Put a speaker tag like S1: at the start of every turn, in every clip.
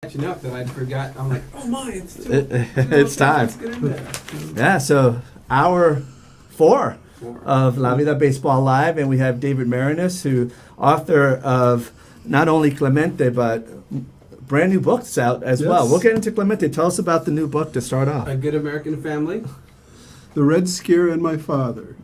S1: catching up that I'd forgot. I'm like, oh my,
S2: it's time. Yeah, so hour 4 of La Vida Baseball Live, and we have David Maraniss, who author of not only Clemente, but brand new books out as well. We'll get into Clemente. Tell us about the new book to start off.
S1: A Good American Family.
S3: The Red Scare and My Father.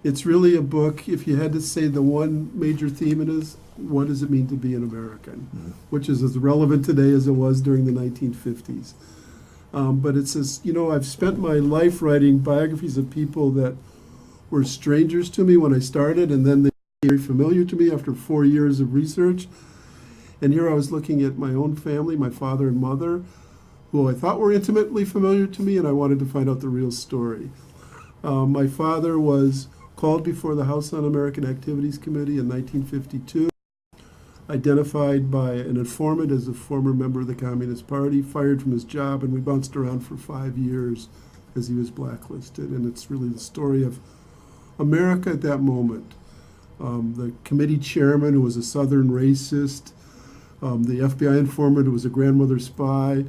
S3: It's really a book, if you had to say the one major theme it is, what does it mean to be an American? Which is as relevant today as it was during the 1950s. But it says, I've spent my life writing biographies of people that were strangers to me when I started, and then they became very familiar to me after 4 years of research. And here I was looking at my own family, my father and mother, who I thought were intimately familiar to me, and I wanted to find out the real story. My father was called before the House Un-American Activities Committee in 1952, identified by an informant as a former member of the Communist Party, fired from his job, and we bounced around for 5 years as he was blacklisted. And it's really the story of America at that moment. The committee chairman, who was a Southern racist, the FBI informant, who was a grandmother spy,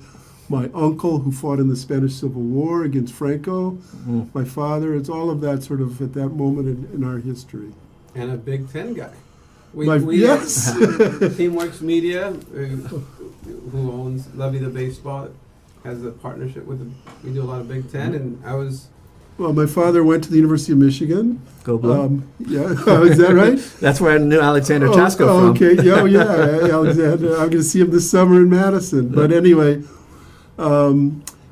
S3: my uncle, who fought in the Spanish Civil War against Franco, my father. It's all of that sort of at that moment in our history.
S1: And a Big Ten guy.
S3: Yes.
S1: Teamworks Media, who owns La Vida Baseball, has a partnership with them. We do a lot of Big Ten, and I was...
S3: Well, my father went to the University of Michigan.
S2: Go Blue.
S3: Is that right?
S2: That's where I knew Alexander Chasko from.
S3: Okay, Alexander. I'm going to see him this summer in Madison. But anyway,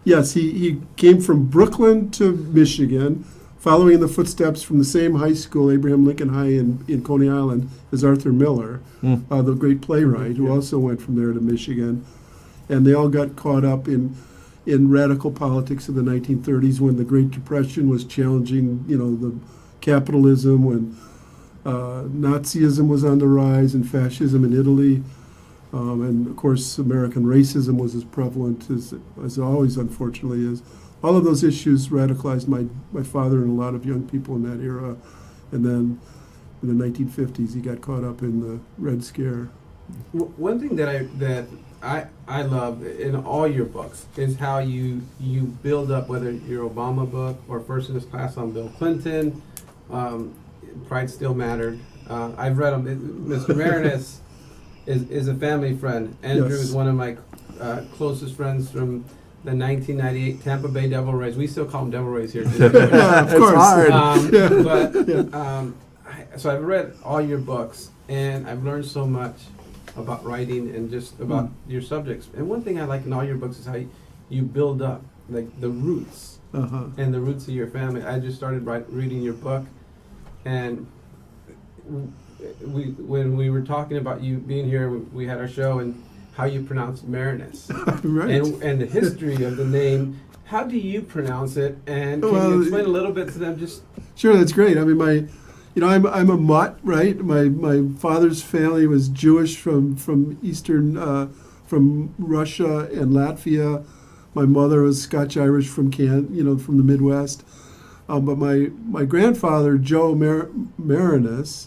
S3: yes, he came from Brooklyn to Michigan, following in the footsteps from the same high school, Abraham Lincoln High in Coney Island, as Arthur Miller, the great playwright, who also went from there to Michigan. And they all got caught up in radical politics of the 1930s, when the Great Depression was challenging, the capitalism, when Nazism was on the rise, and fascism in Italy. And of course, American racism was as prevalent as always, unfortunately, is. All of those issues radicalized my father and a lot of young people in that era. And then in the 1950s, he got caught up in the Red Scare.
S1: One thing that I love in all your books is how you build up, whether your Obama book or First in His Class on Bill Clinton, Pride Still Mattered. I've read them. Mr. Maraniss is a family friend. Andrew is one of my closest friends from the 1998 Tampa Bay Devil Rays. We still call them Devil Rays here.
S3: Of course.
S1: So I've read all your books, and I've learned so much about writing and just about your subjects. And one thing I like in all your books is how you build up, like the roots and the roots of your family. I just started reading your book, and when we were talking about you being here, we had our show, and how you pronounce Maraniss,
S3: right.
S1: and the history of the name. How do you pronounce it? And can you explain a little bit to them? Just
S3: sure, that's great. I mean, I'm a mutt, right? My father's family was Jewish from Eastern, from Russia and Latvia. My mother was Scotch-Irish from from the Midwest. But my grandfather, Joe Maraniss,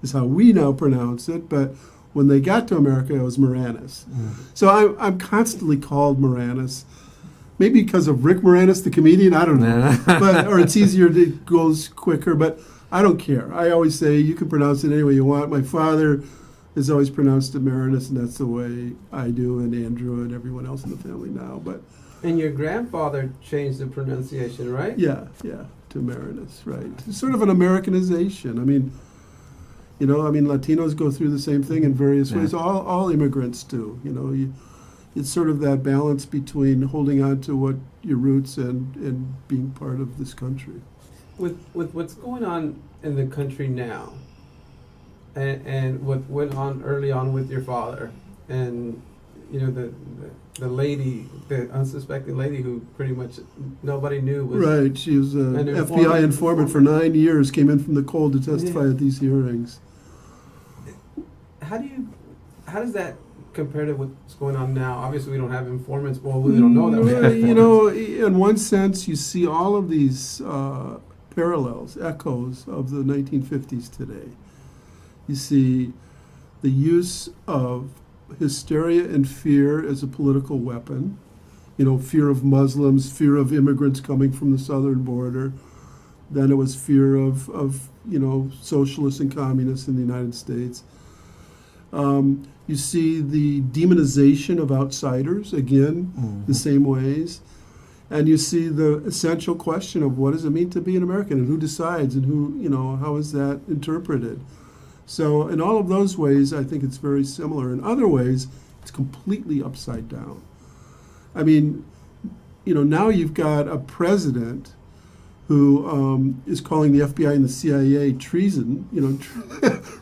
S3: is how we now pronounce it. But when they got to America, it was Maraniss. So I'm constantly called Maraniss. Maybe because of Rick Moranis, the comedian, I don't know. Or it's easier, it goes quicker, but I don't care. I always say you can pronounce it any way you want. My father has always pronounced it Maraniss, and that's the way I do, and Andrew and everyone else in the family now.
S1: And your grandfather changed the pronunciation, right?
S3: Yeah, to Maraniss, right. It's sort of an Americanization. I mean, Latinos go through the same thing in various ways. All immigrants do. It's sort of that balance between holding on to what your roots and being part of this country.
S1: With what's going on in the country now, and what went on early on with your father, and the lady, the unsuspecting lady who pretty much nody knew was
S3: right. She was an FBI informant for 9 years. Came in from the cold to testify at these hearings.
S1: How does that compare to what's going on now? Obviously, we don't have informants. Well, we don't know that we have informants.
S3: In one sense, you see all of these parallels, echoes of the 1950s today. You see the use of hysteria and fear as a political weapon. You know, fear of Muslims, fear of immigrants coming from the southern border. Then it was fear of socialists and communists in the United States. You see the demonization of outsiders, again, the same ways. And you see the essential question of what does it mean to be an American, and who decides, and how is that interpreted? So in all of those ways, I think it's very similar. In other ways, it's completely upside down. I mean, now you've got a president who is calling the FBI and the CIA treason,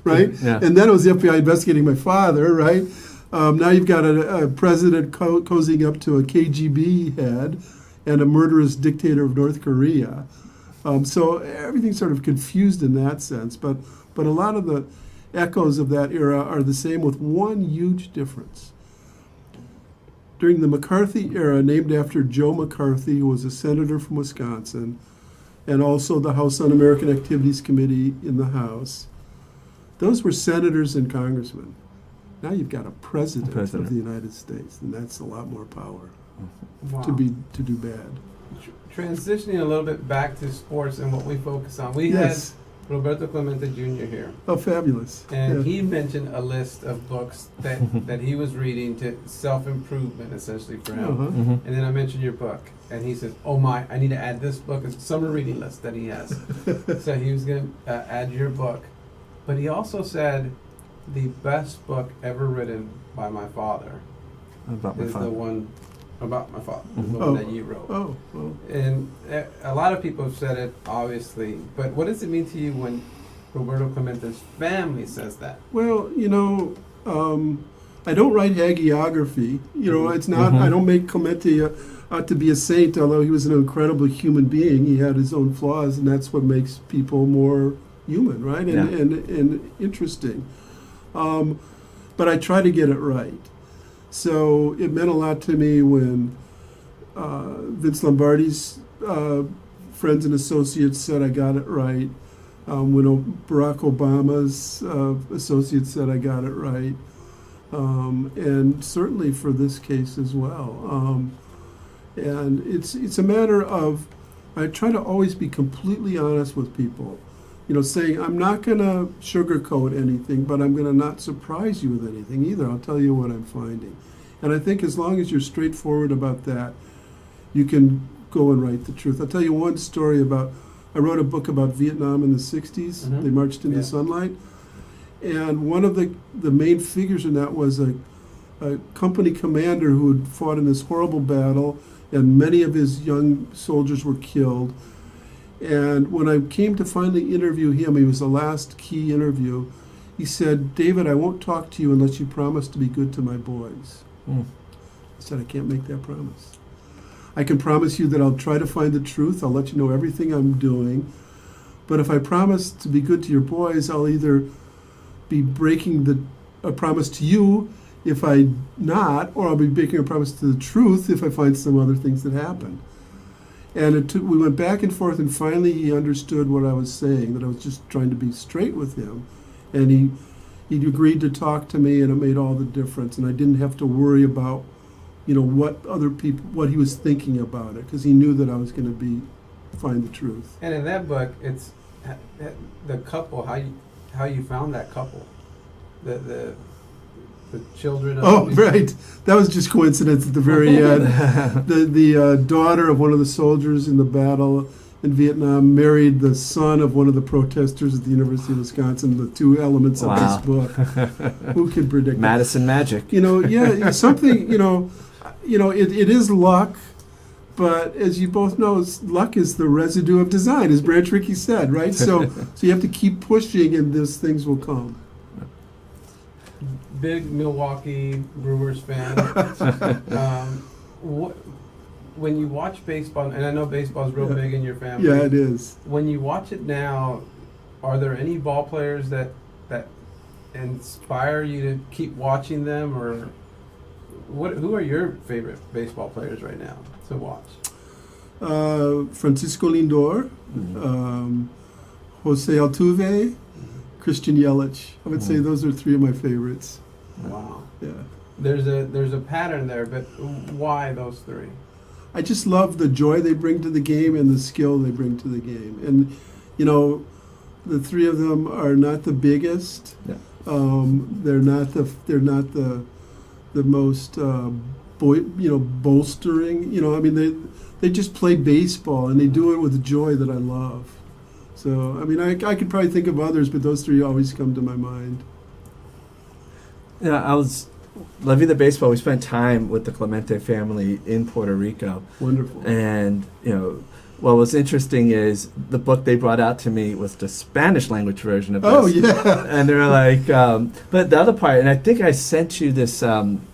S3: right?
S2: Yeah.
S3: And then it was the FBI investigating my father, right? Now you've got a president cozying up to a KGB head and a murderous dictator of North Korea. So everything's sort of confused in that sense. But a lot of the echoes of that era are the same, with one huge difference. During the McCarthy era, named after Joe McCarthy, who was a senator from Wisconsin, and also the House Un-American Activities Committee in the House, those were senators and congressmen. Now you've got a president of the United States, and that's a lot more power to do bad.
S1: Transitioning a little bit back to sports and what we focus on, we
S3: Yes.
S1: had Roberto Clemente Jr. here,
S3: Oh, fabulous.
S1: and
S3: Yeah.
S1: he mentioned a list of books that he was reading to self-improvement, essentially, for him.
S3: Uh-huh.
S1: And then I mentioned your book, and he says, "Oh my, I need to add this book." It's a summer reading list that he has. So he was going to add your book, but he also said the best book ever written by my father
S2: About my
S1: is
S2: father.
S1: the one about my father, the
S2: Mhm.
S1: one that you wrote.
S3: Oh, well.
S1: And a lot of people have said it, obviously, but what does it mean to you when Roberto Clemente's family says that?
S3: Well, I don't write hagiography. It's not.
S2: Mhm.
S3: I don't make Clemente out to be a saint, although he was an incredible human being. He had his own flaws, and that's what makes people more human, right? And interesting. But I try to get it right. So it meant a lot to me when Vince Lombardi's friends and associates said I got it right. When Barack Obama's associates said I got it right. And certainly for this case as well. And it's a matter of, I try to always be completely honest with people. Saying I'm not going to sugarcoat anything, but I'm going to not surprise you with anything either. I'll tell you what I'm finding. And I think as long as you're straightforward about that, you can go and write the truth. I'll tell you one story I wrote a book about Vietnam in the 60s.
S1: Mhm.
S3: They marched into
S1: Yeah.
S3: sunlight. And one of the main figures in that was a company commander who had fought in this horrible battle, and many of his young soldiers were killed. And when I came to finally interview him, he was the last key interview, he said, "David, I won't talk to you unless you promise to be good to my boys." I said, "I can't make that promise. I can promise you that I'll try to find the truth. I'll let you know everything I'm doing. But if I promise to be good to your boys, I'll either be breaking a promise to you if I not, or I'll be breaking a promise to the truth if I find some other things that happen." And we went back and forth, and finally he understood what I was saying, that I was just trying to be straight with him. And he agreed to talk to me, and it made all the difference. And I didn't have to worry about, what he was thinking about it, because he knew that I was going to find the truth.
S1: And in that book, it's the couple, how you found that couple, the children.
S3: Oh, right. That was just coincidence at the very end. The daughter of one of the soldiers in the battle in Vietnam married the son of one of the protesters at the University of Wisconsin, the two elements of
S2: Wow.
S3: this book. Who can predict
S2: Madison magic.
S3: that? Something, it is luck, but as you both know, luck is the residue of design, as Branch Rickey said, right? So you have to keep pushing, and those things will come.
S1: Big Milwaukee Brewers fan. When you watch baseball, and I know baseball is real big in your family.
S3: Yeah, it is.
S1: When you watch it now, are there any ball players that inspire you to keep watching them, or who are your favorite baseball players right now to watch?
S3: Francisco Lindor, Jose Altuve, Christian Yelich. I would say those are three of my favorites.
S1: Wow.
S3: Yeah.
S1: There's a pattern there, but why those three?
S3: I just love the joy they bring to the game and the skill they bring to the game. And, the three of them are not the biggest.
S2: Yeah.
S3: They're not the most bolstering. They just play baseball and they do it with joy that I love. So I could probably think of others, but those three always come to my mind.
S2: Yeah, La Vida Baseball, we spent time with the Clemente family in Puerto Rico.
S3: Wonderful.
S2: And, what was interesting is the book they brought out to me was the Spanish language version of this.
S3: Oh, yeah.
S2: And they were like, but the other part, and I think I sent you this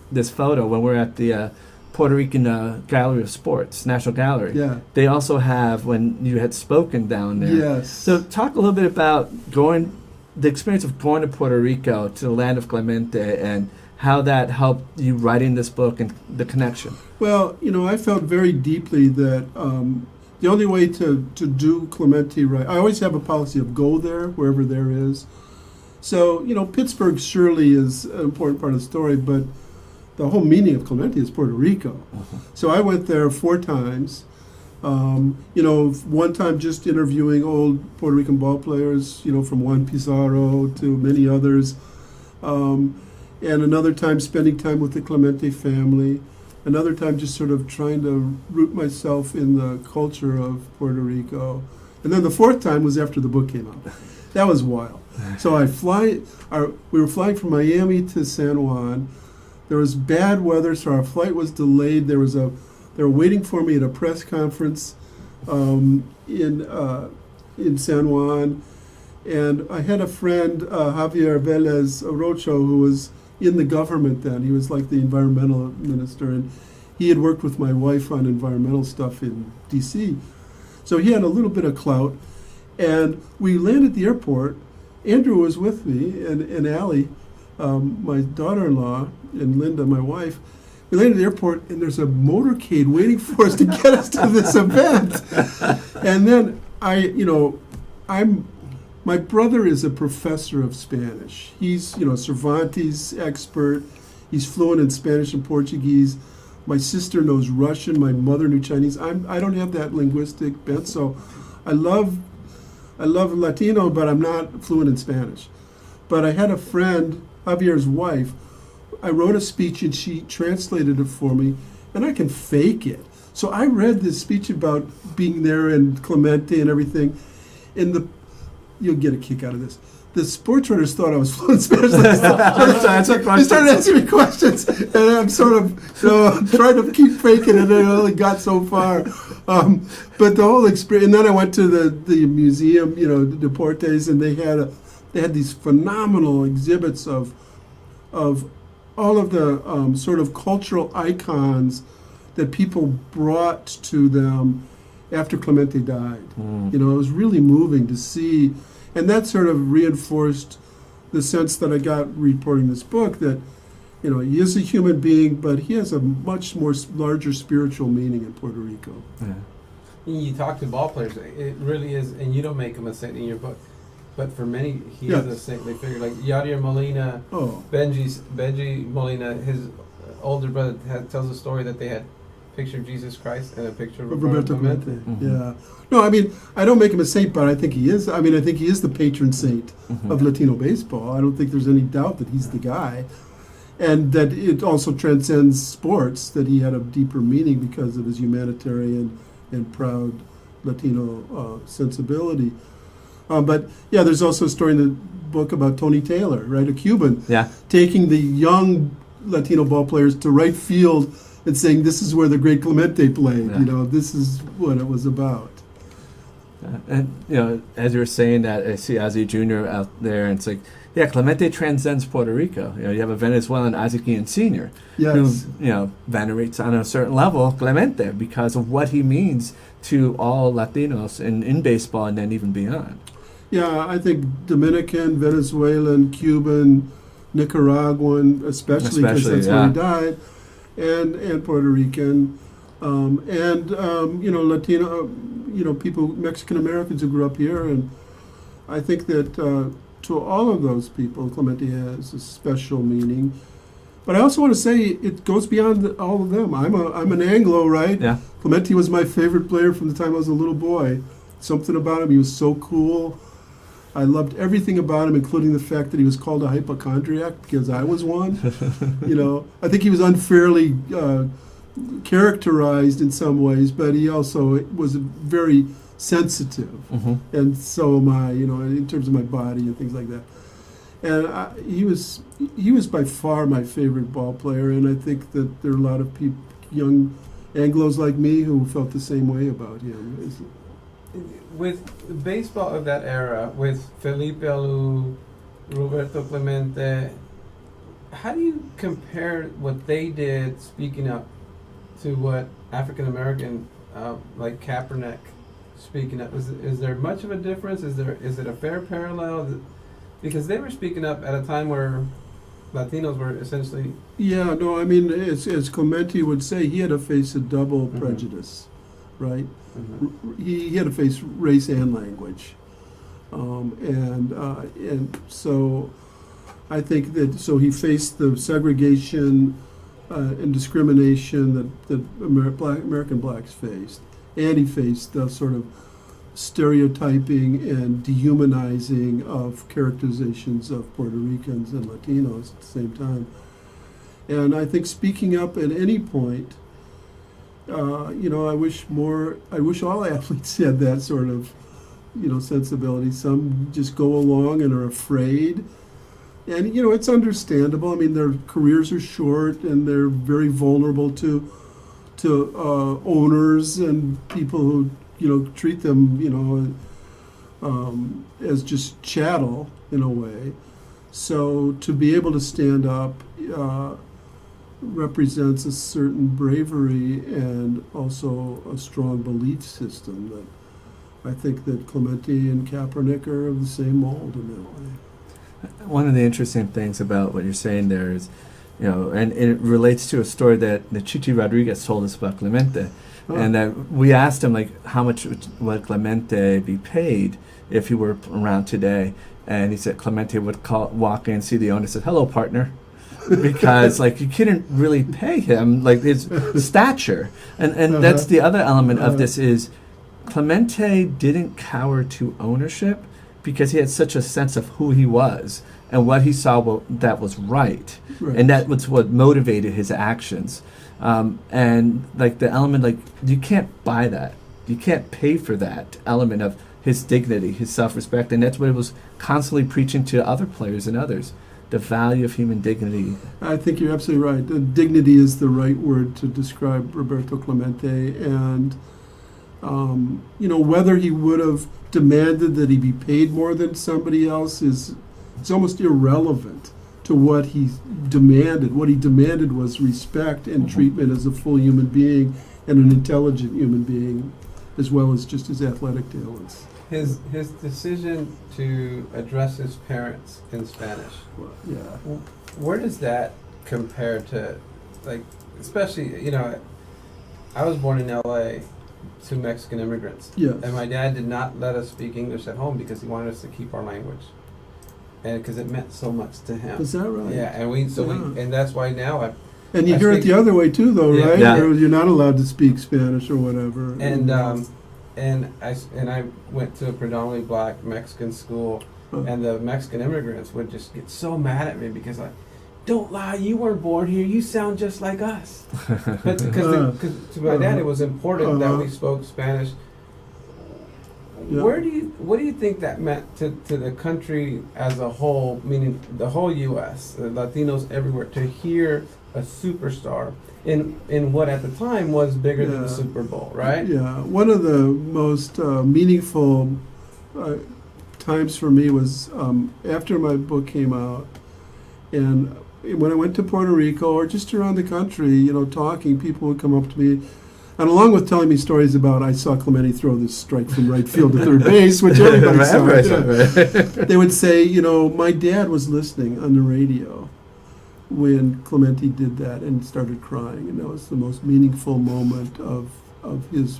S2: this photo when we were at the Puerto Rican Gallery of Sports, National Gallery.
S3: Yeah.
S2: They also have when you had spoken down there.
S3: Yes.
S2: So talk a little bit about the experience of going to Puerto Rico, to the land of Clemente, and how that helped you writing this book and the connection.
S3: Well, I felt very deeply that the only way to do Clemente right, I always have a policy of go there, wherever there is. So, Pittsburgh surely is an important part of the story, but the whole meaning of Clemente is Puerto Rico.
S2: Uh-huh.
S3: So I went there 4 times. One time just interviewing old Puerto Rican ball players, from Juan Pizarro to many others. And another time spending time with the Clemente family. Another time just sort of trying to root myself in the culture of Puerto Rico. And then the 4th time was after the book came out. That was wild. So we were flying from Miami to San Juan. There was bad weather, so our flight was delayed. They were waiting for me at a press conference in San Juan. And I had a friend, Javier Vélez Orocho, who was in the government then. He was like the environmental minister, and he had worked with my wife on environmental stuff in D.C. So he had a little bit of clout. And we landed at the airport. Andrew was with me, and Allie, my daughter-in-law, and Linda, my wife. We landed at the airport, and there's a motorcade waiting for us to get us to this event. And then my brother is a professor of Spanish. He's, Cervantes expert. He's fluent in Spanish and Portuguese. My sister knows Russian. My mother knew Chinese. I don't have that linguistic bent, so I love Latino, but I'm not fluent in Spanish. But I had a friend, Javier's wife. I wrote a speech and she translated it for me, and I can fake it. So I read this speech about being there and Clemente and everything. You'll get a kick out of this. The sports writers thought I was fluent in Spanish. They started asking me questions, and I'm sort of trying to keep faking it, and I only got so far. But the whole experience, and then I went to the museum, the Deportes, and they had these phenomenal exhibits of all of the sort of cultural icons that people brought to them after Clemente died. It was really moving to see. And that sort of reinforced the sense that I got reporting this book that, he is a human being, but he has a much more larger spiritual meaning in Puerto Rico.
S2: Yeah.
S1: You talk to ball players, it really is, and you don't make him a saint in your book, but for many, he is a saint. They figure, like Yadier Molina, Benji Molina, his older brother tells a story that they had a picture of Jesus Christ and a picture of Roberto Clemente.
S2: Mm-hmm.
S3: Yeah. No, I don't make him a saint, but I think he is. I think he is the patron saint of Latino baseball. I don't think there's any doubt that he's the guy. And that it also transcends sports, that he had a deeper meaning because of his humanitarian and proud Latino sensibility. But there's also a story in the book about Tony Taylor, right, a Cuban, taking the young Latino ball players to right field and saying, this is where the great Clemente played. This is what it was about.
S2: And, as you were saying that, I see Ozzie Jr. out there, and it's like, Clemente transcends Puerto Rico. You have a Venezuelan Azikian Sr.
S3: Yes.
S2: who, venerates on a certain level Clemente because of what he means to all Latinos in baseball and then even beyond.
S3: Yeah, I think Dominican, Venezuelan, Cuban, Nicaraguan, especially because that's where he died, and Puerto Rican, Latino, people, Mexican Americans who grew up here, and I think that to all of those people, Clemente has a special meaning. But I also want to say it goes beyond all of them. I'm an Anglo, right?
S2: Yeah.
S3: Clemente was my favorite player from the time I was a little boy. Something about him, he was so cool. I loved everything about him, including the fact that he was called a hypochondriac because I was one. I think he was unfairly characterized in some ways, but he also was very sensitive,
S2: Mm-hmm.
S3: and so am I. In terms of my body and things like that. And he was by far my favorite ball player, and I think that there are a lot of young Anglos like me who felt the same way about him.
S1: With baseball of that era, with Felipe Alou, Roberto Clemente, how do you compare what they did speaking up to what African American, like Kaepernick, speaking up? Is there much of a difference? Is it a fair parallel? Because they were speaking up at a time where Latinos were essentially...
S3: Yeah, no, I mean, as Clemente would say, he had to face a double prejudice, right?
S1: Mhm.
S3: He had to face race and language. And so I think that, so he faced the segregation and discrimination that American blacks faced. And he faced the sort of stereotyping and dehumanizing of characterizations of Puerto Ricans and Latinos at the same time. And I think speaking up at any point, I wish all athletes had that sort of, sensibility. Some just go along and are afraid. And, it's understandable. I mean, their careers are short and they're very vulnerable to owners and people who, treat them, as just chattel in a way. So to be able to stand up represents a certain bravery and also a strong belief system that I think that Clemente and Kaepernick are of the same mold in that way.
S2: One of the interesting things about what you're saying there is, and it relates to a story that Chichi Rodriguez told us about Clemente. And that we asked him, like, how much would Clemente be paid if he were around today? And he said Clemente would walk in, see the owner, said, "Hello, partner," because like you couldn't really pay him like his stature. And that's the other element of this is Clemente didn't cower to ownership because he had such a sense of who he was and what he saw that was right. And that was what motivated his actions. And like the element, like you can't buy that. You can't pay for that element of his dignity, his self-respect. And that's what he was constantly preaching to other players and others, the value of human dignity.
S3: I think you're absolutely right. Dignity is the right word to describe Roberto Clemente. And, whether he would have demanded that he be paid more than somebody else it's almost irrelevant to what he demanded. What he demanded was respect and treatment as a full human being and an intelligent human being, as well as just his athletic talents.
S1: His decision to address his parents in Spanish.
S3: Yeah.
S1: Where does that compare to, like, especially, I was born in LA to Mexican immigrants.
S3: Yes.
S1: And my dad did not let us speak English at home because he wanted us to keep our language. And because it meant so much to him.
S3: Is that right?
S1: Yeah, and that's why now
S3: And you
S1: I
S3: hear it
S1: speak-
S3: the other way too, though,
S1: Yeah.
S3: right?
S2: Yeah.
S3: Or you're not allowed to speak Spanish or whatever.
S1: And I went to a predominantly black Mexican school, and the Mexican immigrants would just get so mad at me because don't lie, you weren't born here, you sound just like us. But because to my dad it was important that we spoke Spanish.
S3: Yeah.
S1: What do you think that meant to the country as a whole, meaning the whole U.S., Latinos everywhere, to hear a superstar in what at the time was bigger than the Super Bowl, right?
S3: Yeah, one of the most meaningful times for me was after my book came out, and when I went to Puerto Rico or just around the country, talking, people would come up to me. And along with telling me stories about, I saw Clemente throw this strike from right field to third base, which everybody saw.
S2: Right.
S3: They would say, my dad was listening on the radio when Clemente did that and started crying. And that was the most meaningful moment of his,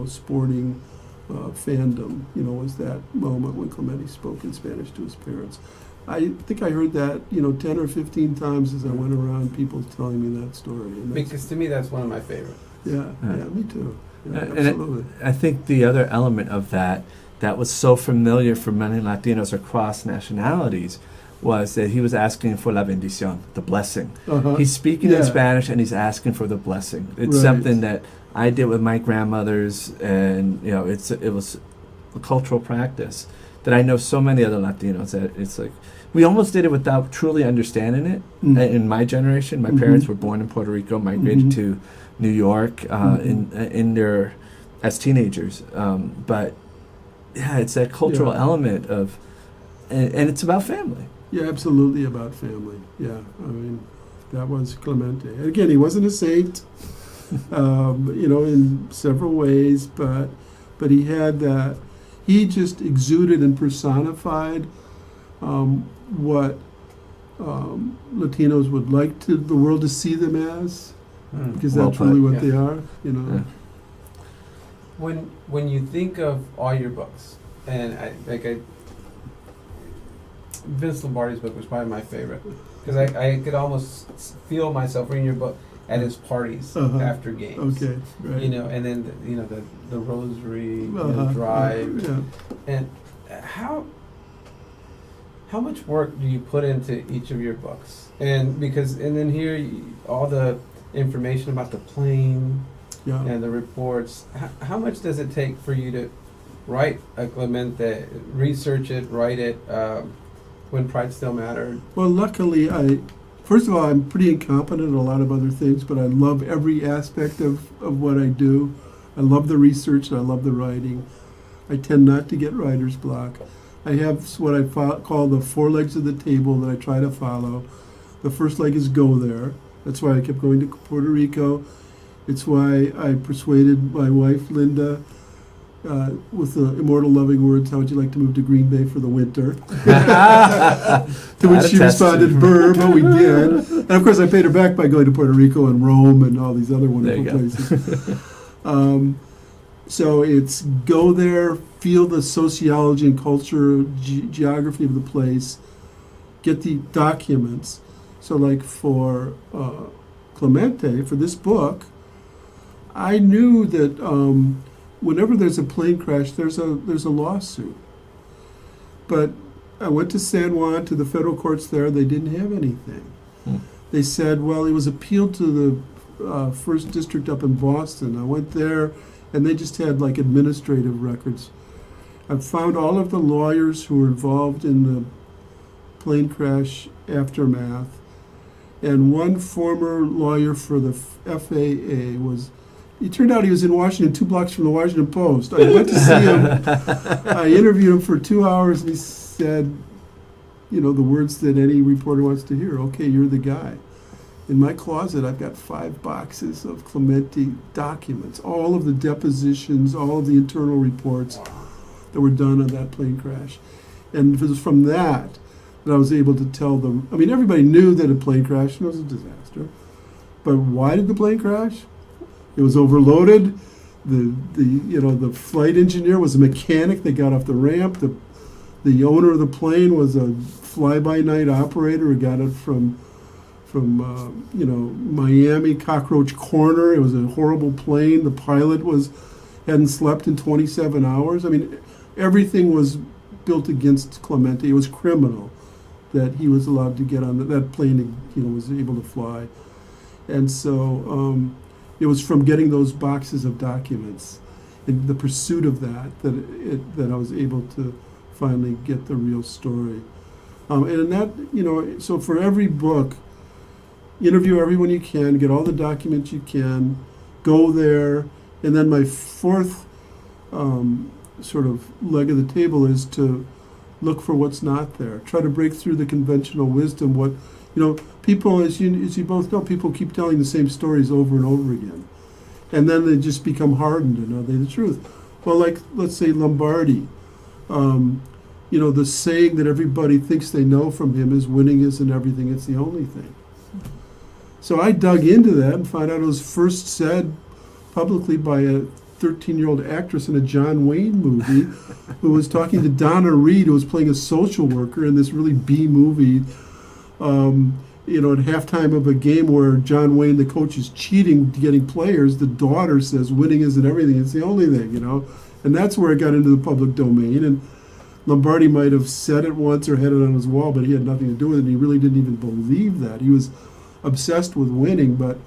S3: sporting fandom, was that moment when Clemente spoke in Spanish to his parents. I think I heard that 10 or 15 times as I went around, people telling me that story. And
S1: Because to me, that's one of my favorites.
S3: yeah, me too. Yeah,
S2: And
S3: absolutely.
S2: I think the other element of that was so familiar for many Latinos across nationalities was that he was asking for la bendición, the blessing.
S3: Uh-huh.
S2: He's speaking in
S3: Yeah.
S2: Spanish and he's asking for the blessing. It's
S3: Right.
S2: something that I did with my grandmothers, and it was a cultural practice that I know so many other Latinos that it's like we almost did it without truly understanding it.
S3: Mm.
S2: In my generation, my
S3: Mhm.
S2: parents were born in Puerto Rico, migrated
S3: Mhm.
S2: to New York in their as teenagers, but yeah, it's that cultural
S3: Yeah.
S2: element of, and it's about family.
S3: Yeah, absolutely about family. Yeah, I mean, that was Clemente. And again, he wasn't a saint, in several ways, but he had that. He just exuded and personified what Latinos would like the world to see them as, because
S2: Well
S3: that's really
S2: put,
S3: what
S1: yeah.
S3: they are.
S2: Yeah.
S1: When you think of all your books, and Vince Lombardi's book was probably my favorite, because I could almost feel myself reading your book at his parties
S3: Uh-huh.
S1: after games.
S3: Okay, right.
S1: And then the rosary,
S3: Uh-huh.
S1: the drive,
S3: Yeah.
S1: and how much work do you put into each of your books? And then here all the information about the plane
S3: Yeah.
S1: and the reports. How much does it take for you to write a Clemente, research it, write it, when Pride Still Mattered?
S3: Well, luckily, first of all, I'm pretty incompetent in a lot of other things, but I love every aspect of what I do. I love the research, and I love the writing. I tend not to get writer's block. I have what I call the 4 legs of the table that I try to follow. The first leg is go there. That's why I kept going to Puerto Rico. It's why I persuaded my wife, Linda, with the immortal loving words, how would you like to move to Green Bay for the winter? To which she responded, "Burr," but we did. And of course I paid her back by going to Puerto Rico and Rome and all these other wonderful
S2: There you
S3: places. So it's go there, feel the sociology and culture, geography of the place, get the documents. So like for Clemente, for this book, I knew that whenever there's a plane crash, there's a lawsuit. But I went to San Juan, to the federal courts there. They didn't have anything. They said, well, it was appealed to the first district up in Boston. I went there, and they just had like administrative records. I found all of the lawyers who were involved in the plane crash aftermath, and one former lawyer for the FAA was. It turned out he was in Washington, 2 blocks from the Washington Post. I went to see him. I interviewed him for 2 hours, and he said, the words that any reporter wants to hear. Okay, you're the guy. In my closet, I've got 5 boxes of Clemente documents, all of the depositions, all of the internal reports that were done on that plane crash. And it was from that I was able to tell them. I mean, everybody knew that a plane crash was a disaster. But why did the plane crash? It was overloaded. The flight engineer was a mechanic that got off the ramp. The owner of the plane was a fly-by-night operator who got it from Miami, Cockroach Corner. It was a horrible plane. The pilot hadn't slept in 27 hours. I mean, everything was built against Clemente. It was criminal that he was allowed to get on that plane. Was able to fly, and so it was from getting those boxes of documents, in the pursuit of that I was able to finally get the real story. And in that, so for every book, interview everyone you can, get all the documents you can, go there, and then my 4th sort of leg of the table is to look for what's not there. Try to break through the conventional wisdom. People, as you both know, people keep telling the same stories over and over again, and then they just become hardened. And are they the truth? Well, like let's say Lombardi. The saying that everybody thinks they know from him is winning isn't everything, it's the only thing. So I dug into that and found out it was first said publicly by a 13-year-old actress in a John Wayne movie who was talking to Donna Reed, who was playing a social worker in this really B movie. At halftime of a game where John Wayne, the coach, is cheating, getting players, the daughter says winning isn't everything, it's the only thing, And that's where it got into the public domain. And Lombardi might have said it once or had it on his wall, but he had nothing to do with it. And he really didn't even believe that. He was obsessed with winning, but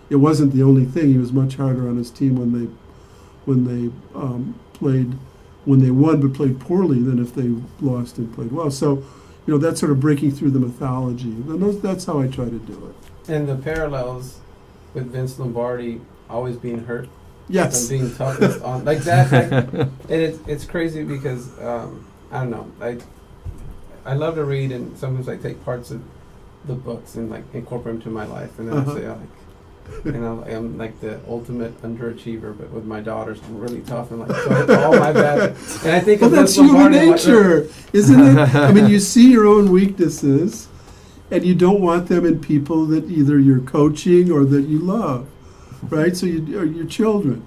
S3: it wasn't the only thing. He was much harder on his team when they won but played poorly than if they lost and played well. So, that's sort of breaking through the mythology. And that's how I try to do it.
S1: And the parallels with Vince Lombardi always being hurt.
S3: Yes.
S1: And being tough on like that. And it's crazy because I don't know. I love to read, and sometimes I take parts of the books and incorporate them to my life, and then I say I'm like the ultimate underachiever, but with my daughters I'm really tough and so it's all my bad. And I think
S3: that's human nature, isn't it? I mean, you see your own weaknesses, and you don't want them in people that either you're coaching or that you love, right? So your children.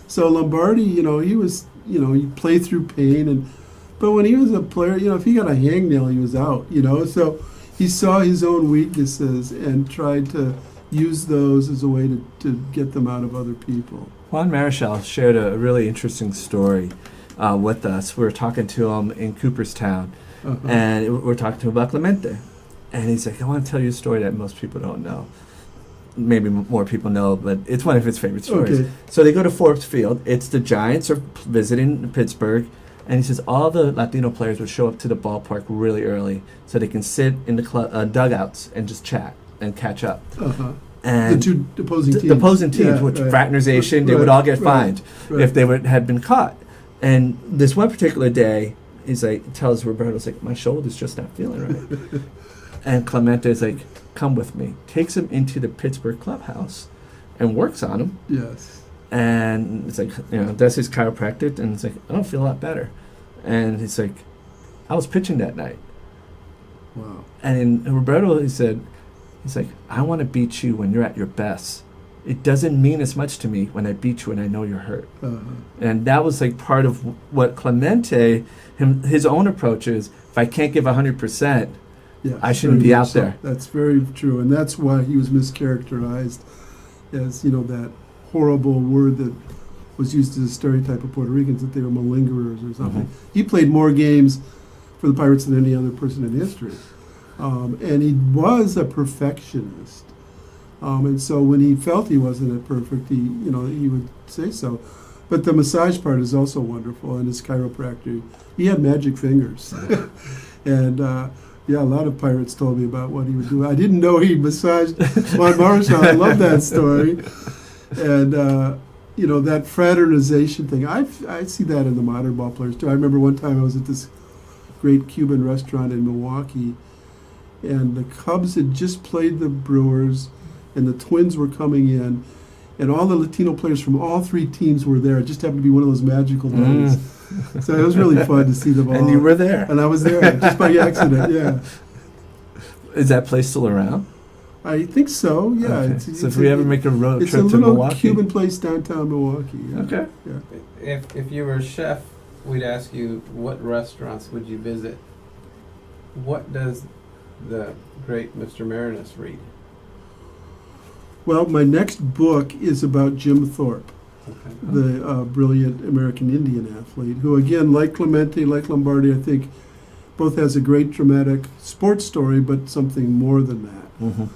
S3: So Lombardi, he was, he played through pain, but when he was a player, if he got a hangnail, he was out, So he saw his own weaknesses and tried to use those as a way to get them out of other people.
S2: Juan Marichal shared a really interesting story with us. We were talking to him in Cooperstown, and we're talking to him about Clemente. And he's like, I want to tell you a story that most people don't know. Maybe more people know, but it's one of his favorite stories.
S3: Okay.
S2: So they go to Thorpe Field. It's the Giants are visiting Pittsburgh. And he says all the Latino players would show up to the ballpark really early so they can sit in the dugouts and just chat and catch up. And
S3: the two opposing teams.
S2: The opposing teams, which fraternization, they would all get fined if they had been caught. And this one particular day, he's like, tells Roberto, like, my shoulder's just not feeling right. And Clemente is like, come with me. Takes him into the Pittsburgh clubhouse and works on him.
S3: Yes.
S2: And it's like, does his chiropractic, and it's like, I don't feel a lot better. And he's like, I was pitching that night.
S3: Wow.
S2: And in Roberto, he's like, I want to beat you when you're at your best. It doesn't mean as much to me when I beat you and I know you're hurt. And that was part of what Clemente, his own approach is, if I can't give 100%, I shouldn't be out there.
S3: That's very true. And that's why he was mischaracterized as, that horrible word that was used as a stereotype of Puerto Ricans, that they were malingerers or something. He played more games for the Pirates than any other person in history. And he was a perfectionist. And so when he felt he wasn't perfect, he would say so. But the massage part is also wonderful, and his chiropractor, he had magic fingers. And a lot of pirates told me about what he would do. I didn't know he massaged Juan Marichal. I love that story. And, that fraternization thing, I see that in the modern ball players too. I remember one time I was at this great Cuban restaurant in Milwaukee, and the Cubs had just played the Brewers, and the Twins were coming in, and all the Latino players from all three teams were there. It just happened to be one of those magical days. So it was really fun to see them all.
S2: And you were there.
S3: And I was there, just by accident, yeah.
S2: Is that place still around?
S3: I think so, yeah.
S2: Okay. So if we ever make a road trip to Milwaukee.
S3: It's a little Cuban place downtown Milwaukee. Yeah.
S2: Okay.
S1: Yeah. If you were a chef, we'd ask you, what restaurants would you visit? What does the great Mr. Maraniss read?
S3: Well, my next book is about Jim Thorpe, the brilliant American Indian athlete, who, again, like Clemente, like Lombardi, I think, both has a great dramatic sports story, but something more than that.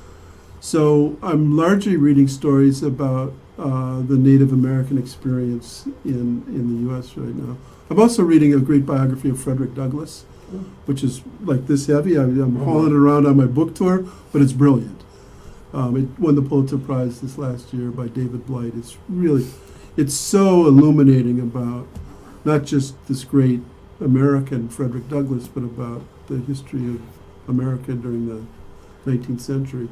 S3: So I'm largely reading stories about the Native American experience in the U.S. right now. I'm also reading a great biography of Frederick Douglass, which is like this heavy. I'm hauling it around on my book tour, but it's brilliant. It won the Pulitzer Prize this last year by David Blight. It's so illuminating about not just this great American Frederick Douglass, but about the history of America during the 19th century.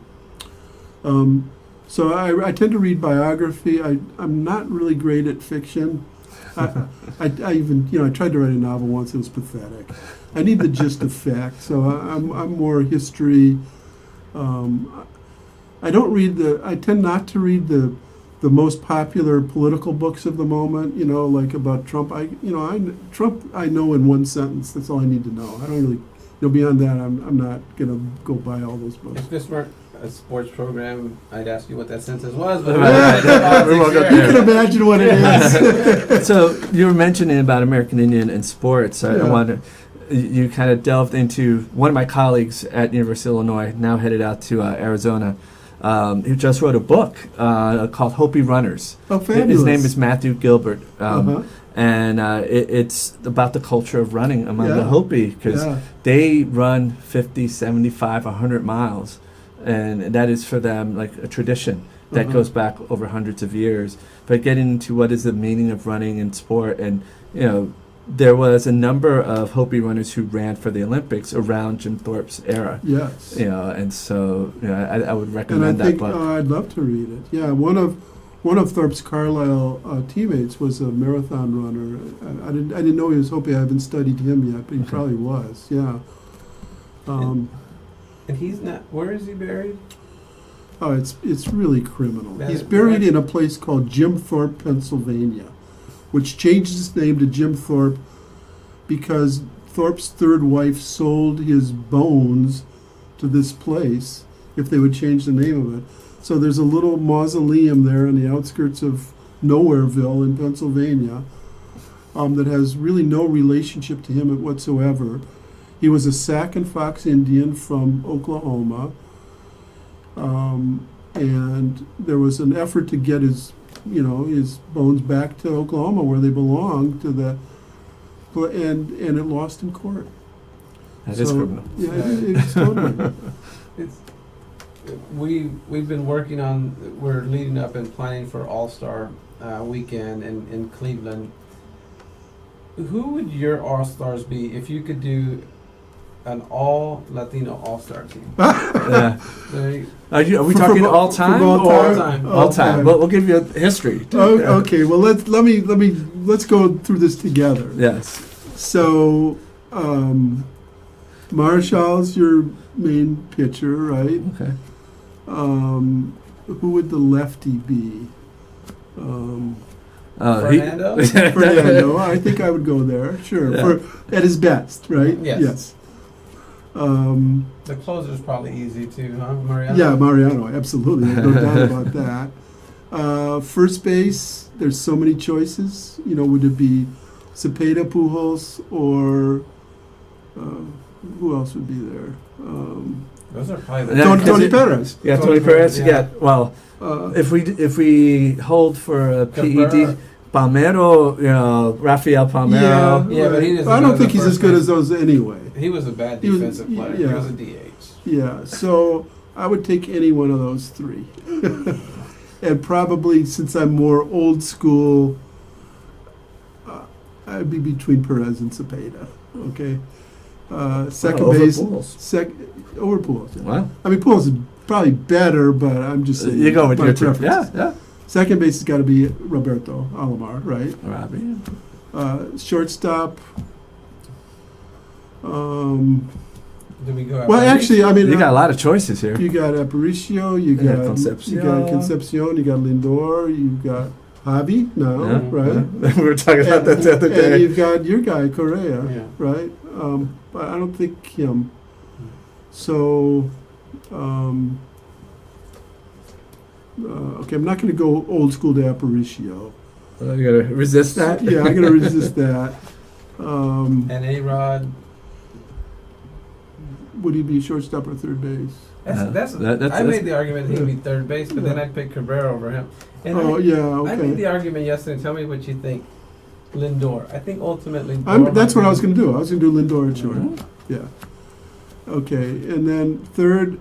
S3: So I tend to read biography. I'm not really great at fiction. I even, I tried to write a novel once. It was pathetic. I need the gist of fact. So I'm more history. I tend not to read the the most popular political books of the moment, like about Trump. Trump I know in one sentence. That's all I need to know. I don't really, beyond that, I'm not gonna go buy all those books.
S1: If this weren't a sports program, I'd ask you what that sentence was. But
S3: You can imagine what it is.
S2: So you were mentioning about American Indian and sports. I
S3: Yeah.
S2: wonder, you kind of delved into one of my colleagues at University of Illinois, now headed out to Arizona. He just wrote a book called Hopi Runners.
S3: Oh, fabulous.
S2: His name is Matthew Gilbert.
S3: Uh-huh.
S2: And it's about the culture of running among the
S3: Yeah.
S2: Hopi, because
S3: Yeah.
S2: they run 50, 75, 100 miles. And that is for them like a tradition that
S3: Uh-huh.
S2: goes back over hundreds of years. But getting into what is the meaning of running in sport, and there was a number of Hopi runners who ran for the Olympics around Jim Thorpe's era.
S3: Yes.
S2: And so I would
S3: And
S2: recommend
S3: I
S2: that
S3: think
S2: book.
S3: I'd love to read it. Yeah, one of Thorpe's Carlisle teammates was a marathon runner. I didn't know he was Hopi. I haven't studied him yet, but he probably was. Yeah.
S1: And he's not. Where is he buried?
S3: Oh, it's really criminal.
S1: That
S3: He's
S1: is-
S3: buried in a place called Jim Thorpe, Pennsylvania, which changed its name to Jim Thorpe because Thorpe's third wife sold his bones to this place if they would change the name of it. So there's a little mausoleum there on the outskirts of Nowhereville in Pennsylvania that has really no relationship to him whatsoever. He was a Sac and Fox Indian from Oklahoma, and there was an effort to get his bones back to Oklahoma where they belong and it lost in court.
S2: That is criminal.
S3: Yeah, it's totally.
S1: We've been working on. We're leading up and planning for All-Star weekend in Cleveland. Who would your All-Stars be if you could do an all Latino All-Star team?
S2: Yeah.
S1: There
S2: Are we
S3: From-
S2: talking
S3: from
S2: all time?
S3: all
S2: or
S3: time?
S2: all time. Well, we'll give you a history.
S3: Okay, well let's go through this together.
S2: Yes.
S3: So, Marshall's your main pitcher, right?
S2: Okay.
S3: Who would the lefty be?
S1: Fernando?
S3: Fernando. I think I would go there. Sure,
S2: Yeah.
S3: at his best, right?
S1: Yes.
S3: Yes.
S1: The closer's probably easy too, huh, Mariano?
S3: Yeah, Mariano, absolutely. There's no doubt about that. First base, there's so many choices. Would it be Cepeda, Pujols, or who else would be there?
S1: Those are probably
S2: Yeah,
S3: Tony Perez.
S2: Yeah,
S1: Tony
S2: Tony Perez.
S1: Perez,
S2: Yeah. Well,
S3: Uh,
S2: if we hold for a
S1: Cabrera.
S2: PED, Palmero, Rafael Palmero.
S1: Yeah, but he doesn't
S3: I
S1: go
S3: don't
S1: to
S3: think
S1: the
S3: he's as
S1: first
S3: good
S1: base.
S3: as those anyway.
S1: He was a bad
S3: He was-
S1: defensive player.
S3: yeah.
S1: He was a DH.
S3: Yeah, so I would take any one of those three. And probably, since I'm more old school, I'd be between Perez and Cepeda. Okay? Second
S2: over
S3: base.
S2: Pujols.
S3: Over Pujols. Yeah.
S2: Wow.
S3: I mean, Pujols is probably better, but I'm just saying.
S2: You go with
S3: my
S2: your two.
S3: preferences.
S2: Yeah.
S3: Second base has got to be Roberto Alomar, right?
S2: Robbie.
S3: Shortstop.
S1: Do we go?
S3: Well, actually, I mean,
S2: You got a lot of choices here.
S3: you got Aparicio, you
S2: got
S3: got Concepcion, you got Lindor, you got Javi now,
S2: Yeah,
S3: right?
S2: yeah. We were talking about that the other
S3: And
S2: day.
S3: you've got your guy Correa,
S1: Yeah.
S3: right? But I don't think him. So, okay, I'm not going to go old school to Aparicio.
S2: You gotta resist that.
S3: Yeah, I'm going to resist that.
S1: And A-Rod.
S3: Would he be shortstop or third base?
S1: I made the argument he'd be third base, but then I'd pick Cabrera over him. And
S3: Oh,
S1: I
S3: yeah,
S1: made the
S3: okay.
S1: argument yesterday. Tell me what you think. Lindor. I think ultimately.
S3: That's what I was going to do. I was going to do Lindor at short.
S2: Mhm.
S3: Yeah. Okay, and then third,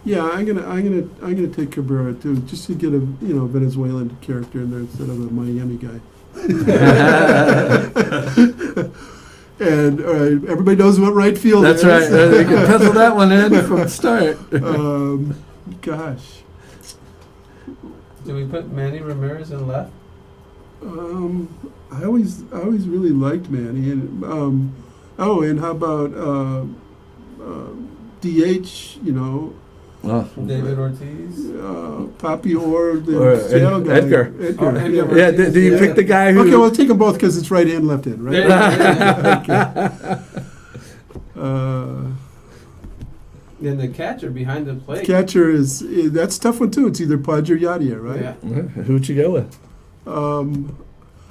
S3: yeah, I'm gonna take Cabrera too, just to get a Venezuelan character in there instead of a Miami guy. And all right, everybody knows what right field
S2: That's
S3: is.
S2: right. You can pencil that one in from the start.
S3: Gosh,
S1: Do we put Manny Ramirez in left?
S3: I always really liked Manny, and and how about DH?
S2: Oh.
S1: David Ortiz.
S3: Poppy or the
S2: Or
S3: Seattle guy.
S2: Edgar.
S1: Oh, Edgar.
S2: Yeah, do you pick the guy who...
S3: Okay, well, take them both because it's right hand, left hand, right?
S1: Yeah.
S3: Uh,
S1: Then the catcher behind the plate.
S3: catcher that's a tough one too. It's either Pudge or Yadier, right?
S1: Yeah.
S2: Who'd you go with?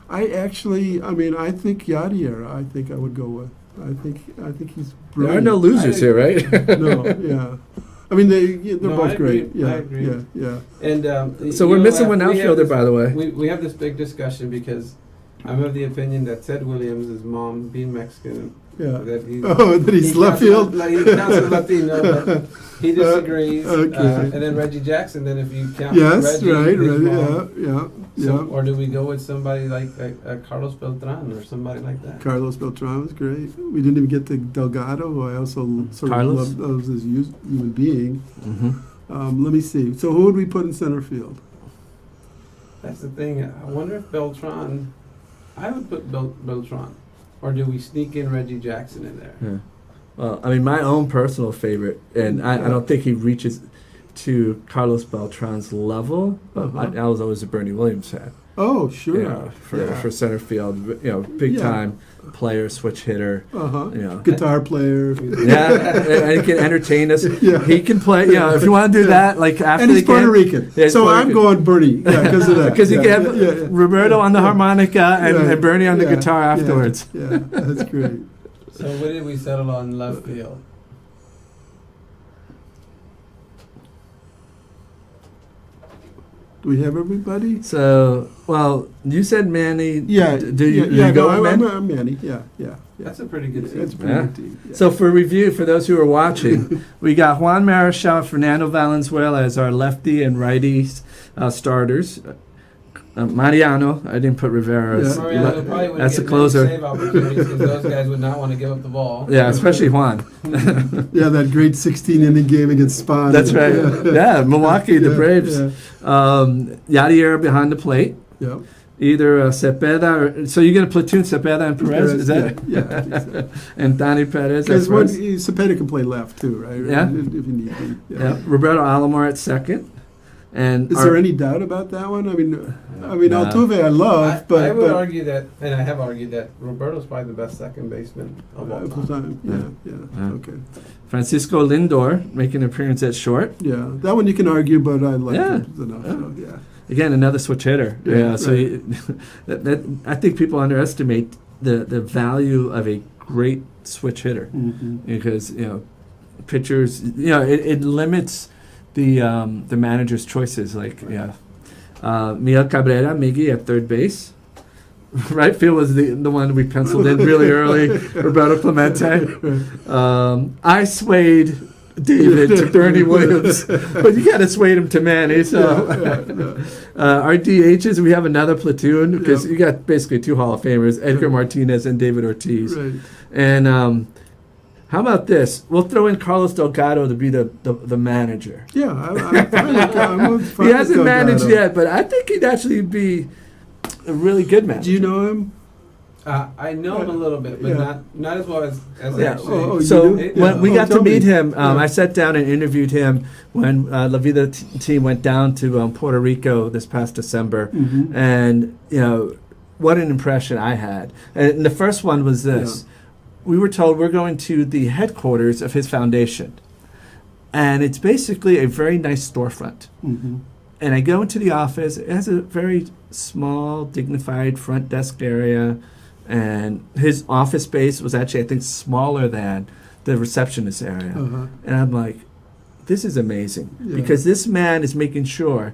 S3: I think Yadier. I think I would go with. I think he's
S2: There are
S3: brilliant.
S2: no losers here, right?
S3: No, yeah. I mean, they're
S1: No,
S3: both
S1: I
S3: great.
S1: agree.
S3: Yeah,
S1: I agree.
S3: yeah.
S1: And
S2: So we're missing one outfielder, by the way.
S1: We have this big discussion because I'm of the opinion that Ted Williams' mom, being Mexican,
S3: Yeah.
S1: that
S3: He's
S1: he
S3: left
S1: counts
S3: field.
S1: He counts as Latino, but he disagrees.
S3: Okay.
S1: And then Reggie Jackson. Then if you count
S3: Yes,
S1: Reggie,
S3: right,
S1: his
S3: right,
S1: mom.
S3: yeah.
S1: Or do we go with somebody like Carlos Beltran or somebody like that?
S3: Carlos Beltran was great. We didn't even get to Delgado, who I also sort
S2: Carlos?
S3: of loved as a human being.
S2: Mm-hmm.
S3: Let me see. So who would we put in center field?
S1: That's the thing. I wonder if Beltran. I would put Beltran, or do we sneak in Reggie Jackson in there?
S2: Yeah. Well, I mean, my own personal favorite, and I don't think he reaches to Carlos Beltran's level, but
S3: Uh-huh.
S2: I was always a Bernie Williams fan.
S3: Oh, sure.
S2: For center field, big
S3: Yeah.
S2: time player, switch hitter,
S3: Uh-huh. Guitar player.
S2: and he can entertain us.
S3: Yeah.
S2: He can play. If you want to do that, like after
S3: And he's
S2: the game.
S3: Puerto Rican.
S2: Yeah, he's
S3: So
S2: Puerto
S3: I'm
S2: Rican.
S3: going Bernie. Yeah, because of that.
S2: Because you can have Roberto on the harmonica and Bernie on the
S3: Yeah,
S2: guitar afterwards.
S3: Yeah, that's great.
S1: So what did we settle on left field?
S3: Do we have everybody?
S2: So, well, you said Manny.
S3: Yeah.
S2: Do you go with Manny?
S3: I'm Manny. Yeah.
S1: That's a pretty good
S3: That's a
S1: team.
S3: pretty
S2: Yeah.
S3: good team. Yeah.
S2: So for review, for those who are watching, we got Juan Marichal, Fernando Valenzuela as our lefty and righty starters. Mariano, I didn't put Rivera.
S3: Yeah.
S1: Mariano probably wouldn't
S2: That's
S1: get
S2: a closer.
S1: many save opportunities because those guys would not want to give up the ball.
S2: Yeah, especially Juan.
S3: Yeah, that great 16-inning game against Spahn.
S2: That's right. Yeah, Milwaukee, the
S3: Yeah,
S2: Braves.
S3: Yeah.
S2: Yadier behind the plate.
S3: Yeah.
S2: Either Cepeda or... So you're going to platoon Cepeda and Perez? Is that?
S3: Yeah, I think so.
S2: And Donnie Perez.
S3: Because
S2: at first.
S3: Cepeda can play left too, right?
S2: Yeah.
S3: If you need to.
S2: Yeah. Roberto Alomar at second. And
S3: Is there any doubt about that one? I mean,
S2: No.
S3: Altuve I love, but
S1: I would argue that, and I have argued that Roberto's probably the best second baseman of all time.
S3: Yeah. Okay.
S2: Francisco Lindor making an appearance at short.
S3: Yeah, that one you can argue, but I like
S2: Yeah.
S3: it enough. So, yeah.
S2: Again, another switch hitter.
S3: Yeah,
S2: So
S3: right.
S2: I think people underestimate the value of a great switch hitter
S3: Mm-hmm.
S2: because pitchers it limits the manager's choices. Like Miguel Cabrera, Miggy at third base. Right field was the one we penciled in really early. Roberto Clemente. I swayed David to Bernie Williams, but you got to sway him to Manny. So our DHs, we have another platoon because you got basically two Hall of Famers, Edgar Martinez and David Ortiz.
S3: Right.
S2: And how about this? We'll throw in Carlos Delgado to be the manager.
S3: Yeah, I'm fine with
S2: He hasn't
S3: Delgado.
S2: managed yet, but I think he'd actually be a really good manager.
S3: Do you know him?
S1: I know him a little bit, but
S3: Yeah.
S1: not as well as
S2: Yeah.
S1: actually.
S3: Oh,
S2: So
S3: you do?
S2: when we
S3: Oh,
S2: got to
S3: tell
S2: meet
S3: me.
S2: him,
S3: Yeah.
S2: I sat down and interviewed him when La Vida team went down to Puerto Rico this past December,
S3: Mhm.
S2: and what an impression I had. And the first one was this: we were told we're going to the headquarters of his foundation, and it's basically a very nice storefront.
S3: Mhm.
S2: And I go into the office. It has a very small, dignified front desk area. And his office space was actually, I think, smaller than the receptionist area.
S3: Uh-huh.
S2: And I'm like, this is amazing.
S3: Yeah.
S2: Because this man is making sure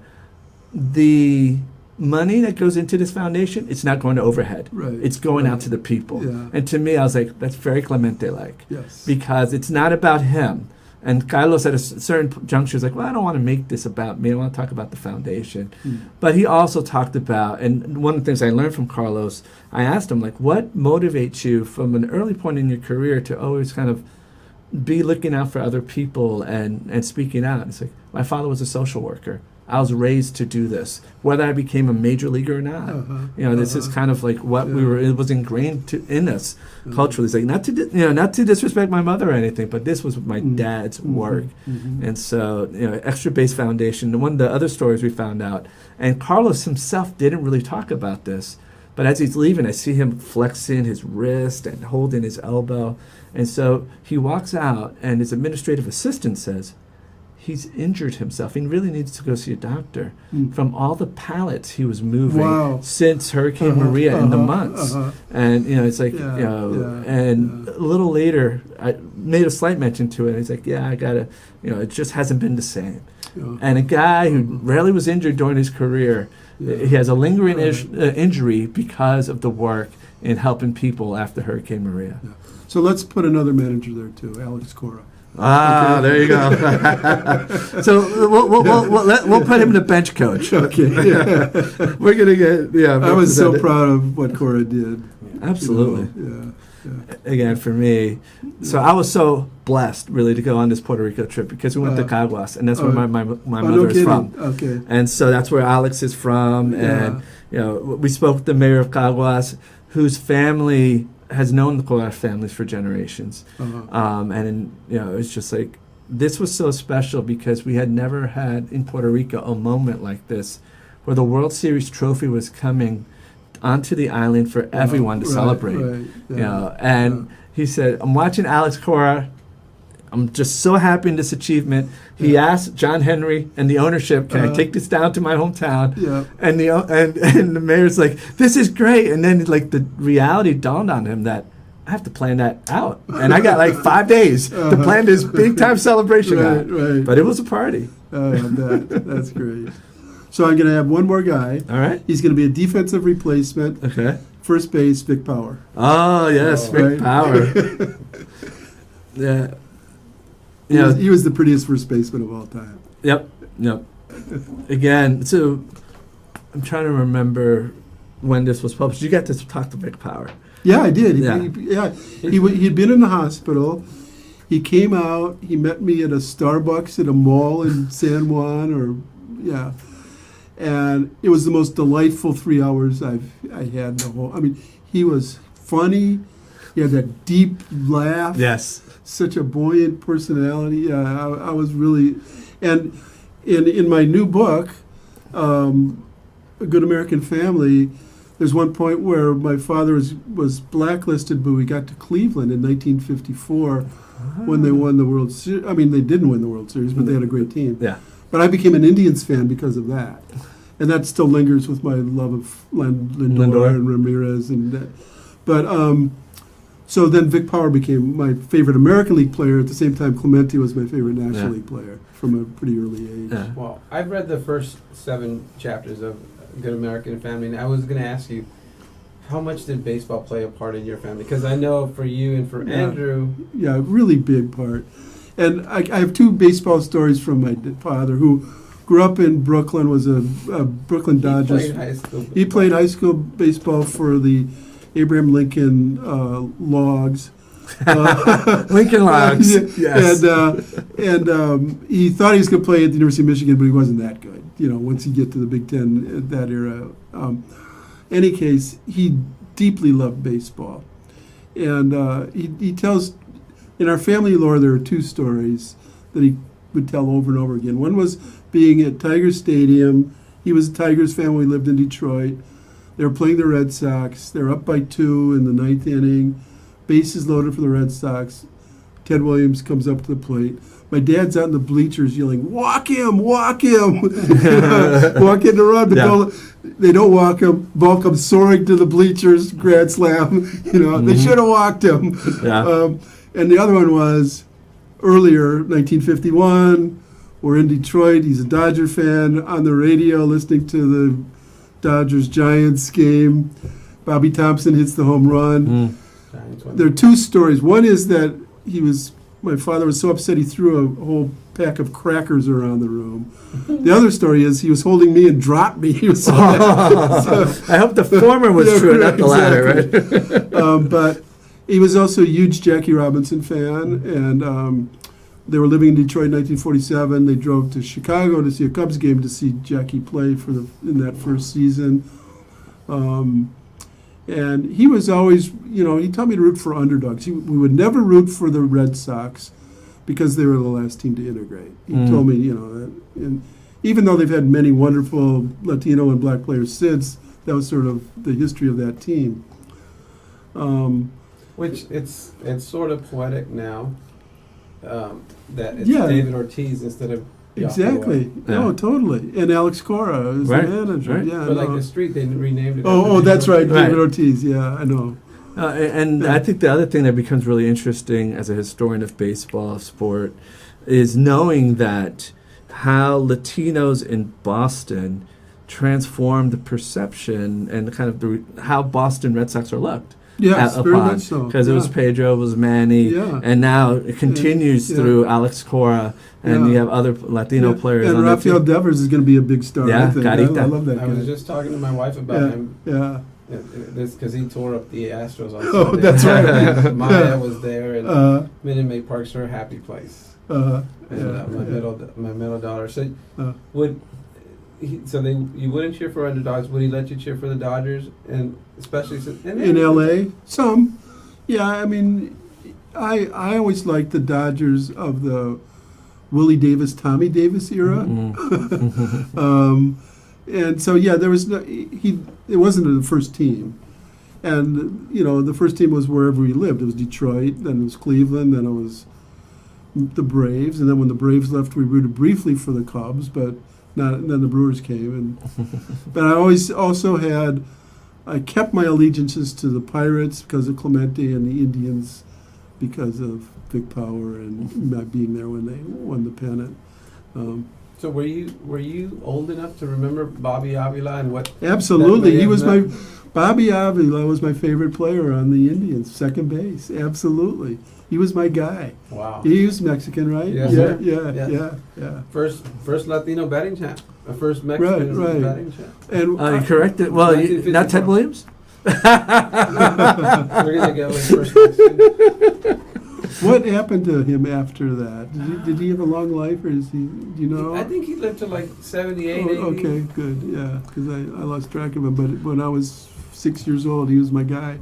S2: the money that goes into this foundation, it's not going to overhead.
S3: Right.
S2: It's going
S3: Right.
S2: out to the people.
S3: Yeah.
S2: And to me, I was like, that's very Clemente-like.
S3: Yes.
S2: Because it's not about him. And Carlos at a certain juncture is like, well, I don't want to make this about me. I want to talk about the foundation.
S3: Mm.
S2: But he also talked about, and one of the things I learned from Carlos, I asked him, like, what motivates you from an early point in your career to always kind of be looking out for other people and speaking out? It's like, my father was a social worker. I was raised to do this, whether I became a major leaguer or not. This is kind of like what we were. It was ingrained in us culturally. It's like not to disrespect my mother or anything, but this was my dad's work, and so Extra Base Foundation. One of the other stories we found out, and Carlos himself didn't really talk about this, but as he's leaving, I see him flexing his wrist and holding his elbow, and so he walks out, and his administrative assistant says, he's injured himself. He really needs to go see a doctor from all the pallets he was moving since Hurricane Maria in the months. And, it's like, and a little later, I made a slight mention to it. He's like, I got to, it just hasn't been the same. And a guy who rarely was injured during his career, he has a lingering injury because of the work in helping people after Hurricane Maria.
S3: So let's put another manager there, too, Alex Cora.
S2: Okay. There you go. So we'll put him the bench coach.
S3: Okay.
S2: We're gonna get.
S3: I was so proud of what Cora did.
S2: Absolutely. Again, for me, so I was so blessed really to go on this Puerto Rico trip because we went to Caguas, and that's where my mother is from.
S3: Okay.
S2: And so that's where Alex is from, and we spoke with the mayor of Caguas, whose family has known the Cora families for generations. It's just like, this was so special because we had never had in Puerto Rico a moment like this where the World Series trophy was coming onto the island for everyone to celebrate. He said, I'm watching Alex Cora. I'm just so happy in this achievement. He asked John Henry and the ownership, can I take this down to my hometown? And the mayor's like, this is great. And then the reality dawned on him that I have to plan that out. And I got 5 days to plan this big time celebration out. But it was a party.
S3: That's great. So I'm going to have one more guy.
S2: All right.
S3: He's going to be a defensive replacement.
S2: Okay.
S3: First base, Vic Power.
S2: Oh, yes, Vic Power. Yeah.
S3: He was the prettiest first baseman of all time.
S2: Yep. Again, so I'm trying to remember when this was published. You got to talk to Vic Power.
S3: Yeah, I did.
S2: He'd
S3: He'd been in the hospital. He came out. He met me at a Starbucks at a mall in San Juan, and it was the most delightful 3 hours I had in the whole. I mean, he was funny. He had that deep laugh.
S2: Yes.
S3: Such a buoyant personality. I was really, and in my new book, A Good American Family, there's one point where my father was blacklisted, but we got to Cleveland in 1954 when they won the World Series. I mean, they didn't win the World Series, but they had a great team.
S2: Yeah.
S3: But I became an Indians fan because of that, and that still lingers with my love of Lindor and Ramirez and that. But so then Vic Power became my favorite American League player. At the same time, Clemente was my favorite National League player from a pretty early age.
S2: Yeah.
S1: Well, I've read the first 7 chapters of Good American Family, and I was going to ask you, how much did baseball play a part in your family? Because I know for you and for Andrew...
S3: Yeah, really big part. And I have 2 baseball stories from my father, who grew up in Brooklyn, was a Brooklyn Dodgers.
S1: He played high school baseball.
S3: Baseball for the Abraham Lincoln Logs.
S2: Lincoln Logs, yes.
S3: And he thought he was going to play at the University of Michigan, but he wasn't that good. Once you get to the Big Ten at that era. Any case, he deeply loved baseball. And he tells, in our family lore, there are 2 stories that he would tell over and over again. One was being at Tiger Stadium. He was a Tigers fan when we lived in Detroit. They were playing the Red Sox. They're up by 2 in the 9th inning. Bases loaded for the Red Sox. Ted Williams comes up to the plate. My dad's out in the bleachers yelling, "Walk him! Walk him!" Walk in the run. They don't walk him. Ball comes soaring to the bleachers. Grand slam. They should have walked him.
S2: Yeah.
S3: And the other one was earlier, 1951. We're in Detroit. He's a Dodger fan. On the radio, listening to the Dodgers-Giants game. Bobby Thompson hits the home run. There are 2 stories. One is that my father was so upset he threw a whole pack of crackers around the room. The other story is he was holding me and dropped me. He was
S2: I hope the former was true, not the latter, right?
S3: But he was also a huge Jackie Robinson fan, and They were living in Detroit in 1947. They drove to Chicago to see a Cubs game to see Jackie play in that first season. And he was always, he taught me to root for underdogs. We would never root for the Red Sox because they were the last team to integrate. He told me, that, and even though they've had many wonderful Latino and black players since, that was sort of the history of that team.
S1: Which it's sort of poetic now that it's
S3: Yeah.
S1: David Ortiz instead of
S3: Exactly.
S1: Yahweh.
S2: Yeah.
S3: No, totally. And Alex Cora is
S2: Right,
S3: the manager.
S2: right.
S3: Yeah,
S1: But
S3: no.
S1: like the street, they renamed it.
S3: Oh,
S1: after
S3: that's right,
S1: David
S2: Right.
S3: David Ortiz. Yeah, I know.
S2: And I think the other thing that becomes really interesting as a historian of baseball, of sport, is knowing that how Latinos in Boston transformed the perception and kind of how Boston Red Sox are looked.
S3: Yes, very much so.
S2: Because it was Pedro, it was Manny,
S3: Yeah.
S2: and now it continues
S3: Yeah.
S2: through Alex Cora, and
S3: Yeah.
S2: you have other Latino players
S3: And
S2: on that
S3: Rafael
S2: team.
S3: Devers is going to be a big star.
S2: Yeah,
S3: I think.
S2: Carita.
S3: I love that
S1: I
S3: guy.
S1: was just talking to my wife about
S3: Yeah,
S1: him.
S3: yeah.
S1: This because he tore up the Astros on
S3: Oh,
S1: Sunday.
S3: that's right.
S1: Maya was there, and
S3: Uh,
S1: Minute Maid Park's her happy place.
S3: uh,
S1: And my middle daughter. So
S3: Uh.
S1: you wouldn't cheer for underdogs. Would he let you cheer for the Dodgers, and especially
S3: in L.A., some. Yeah, I mean, I always liked the Dodgers of the Willie Davis, Tommy Davis era. And so, there was it wasn't the first team. And, the first team was wherever he lived. It was Detroit, then it was Cleveland, then it was the Braves. And then when the Braves left, we rooted briefly for the Cubs, but not. And then the Brewers came. But I always also I kept my allegiances to the Pirates because of Clemente and the Indians because of Vic Power and not being there when they won the pennant.
S1: So were you old enough to remember Bobby Avila and what?
S3: Absolutely,
S1: that may have
S3: Bobby Avila was my favorite player on the Indians, second base. Absolutely, he was my guy.
S1: Wow.
S3: He was Mexican, right?
S1: Yes,
S3: yeah,
S1: sir.
S3: yeah,
S1: Yes.
S3: yeah.
S1: First Latino batting champ. First Mexican
S3: Right.
S1: batting champ.
S3: And
S2: You corrected. Well, not Ted
S1: 1954.
S2: Williams?
S1: We're gonna go with first Mexican.
S3: what happened to him after that? Did he have a long life, or is he? Do you know?
S1: I think he lived to like 78, 80.
S3: Okay, good. Yeah, because I lost track of him. But when I was 6 years old, he was my guy.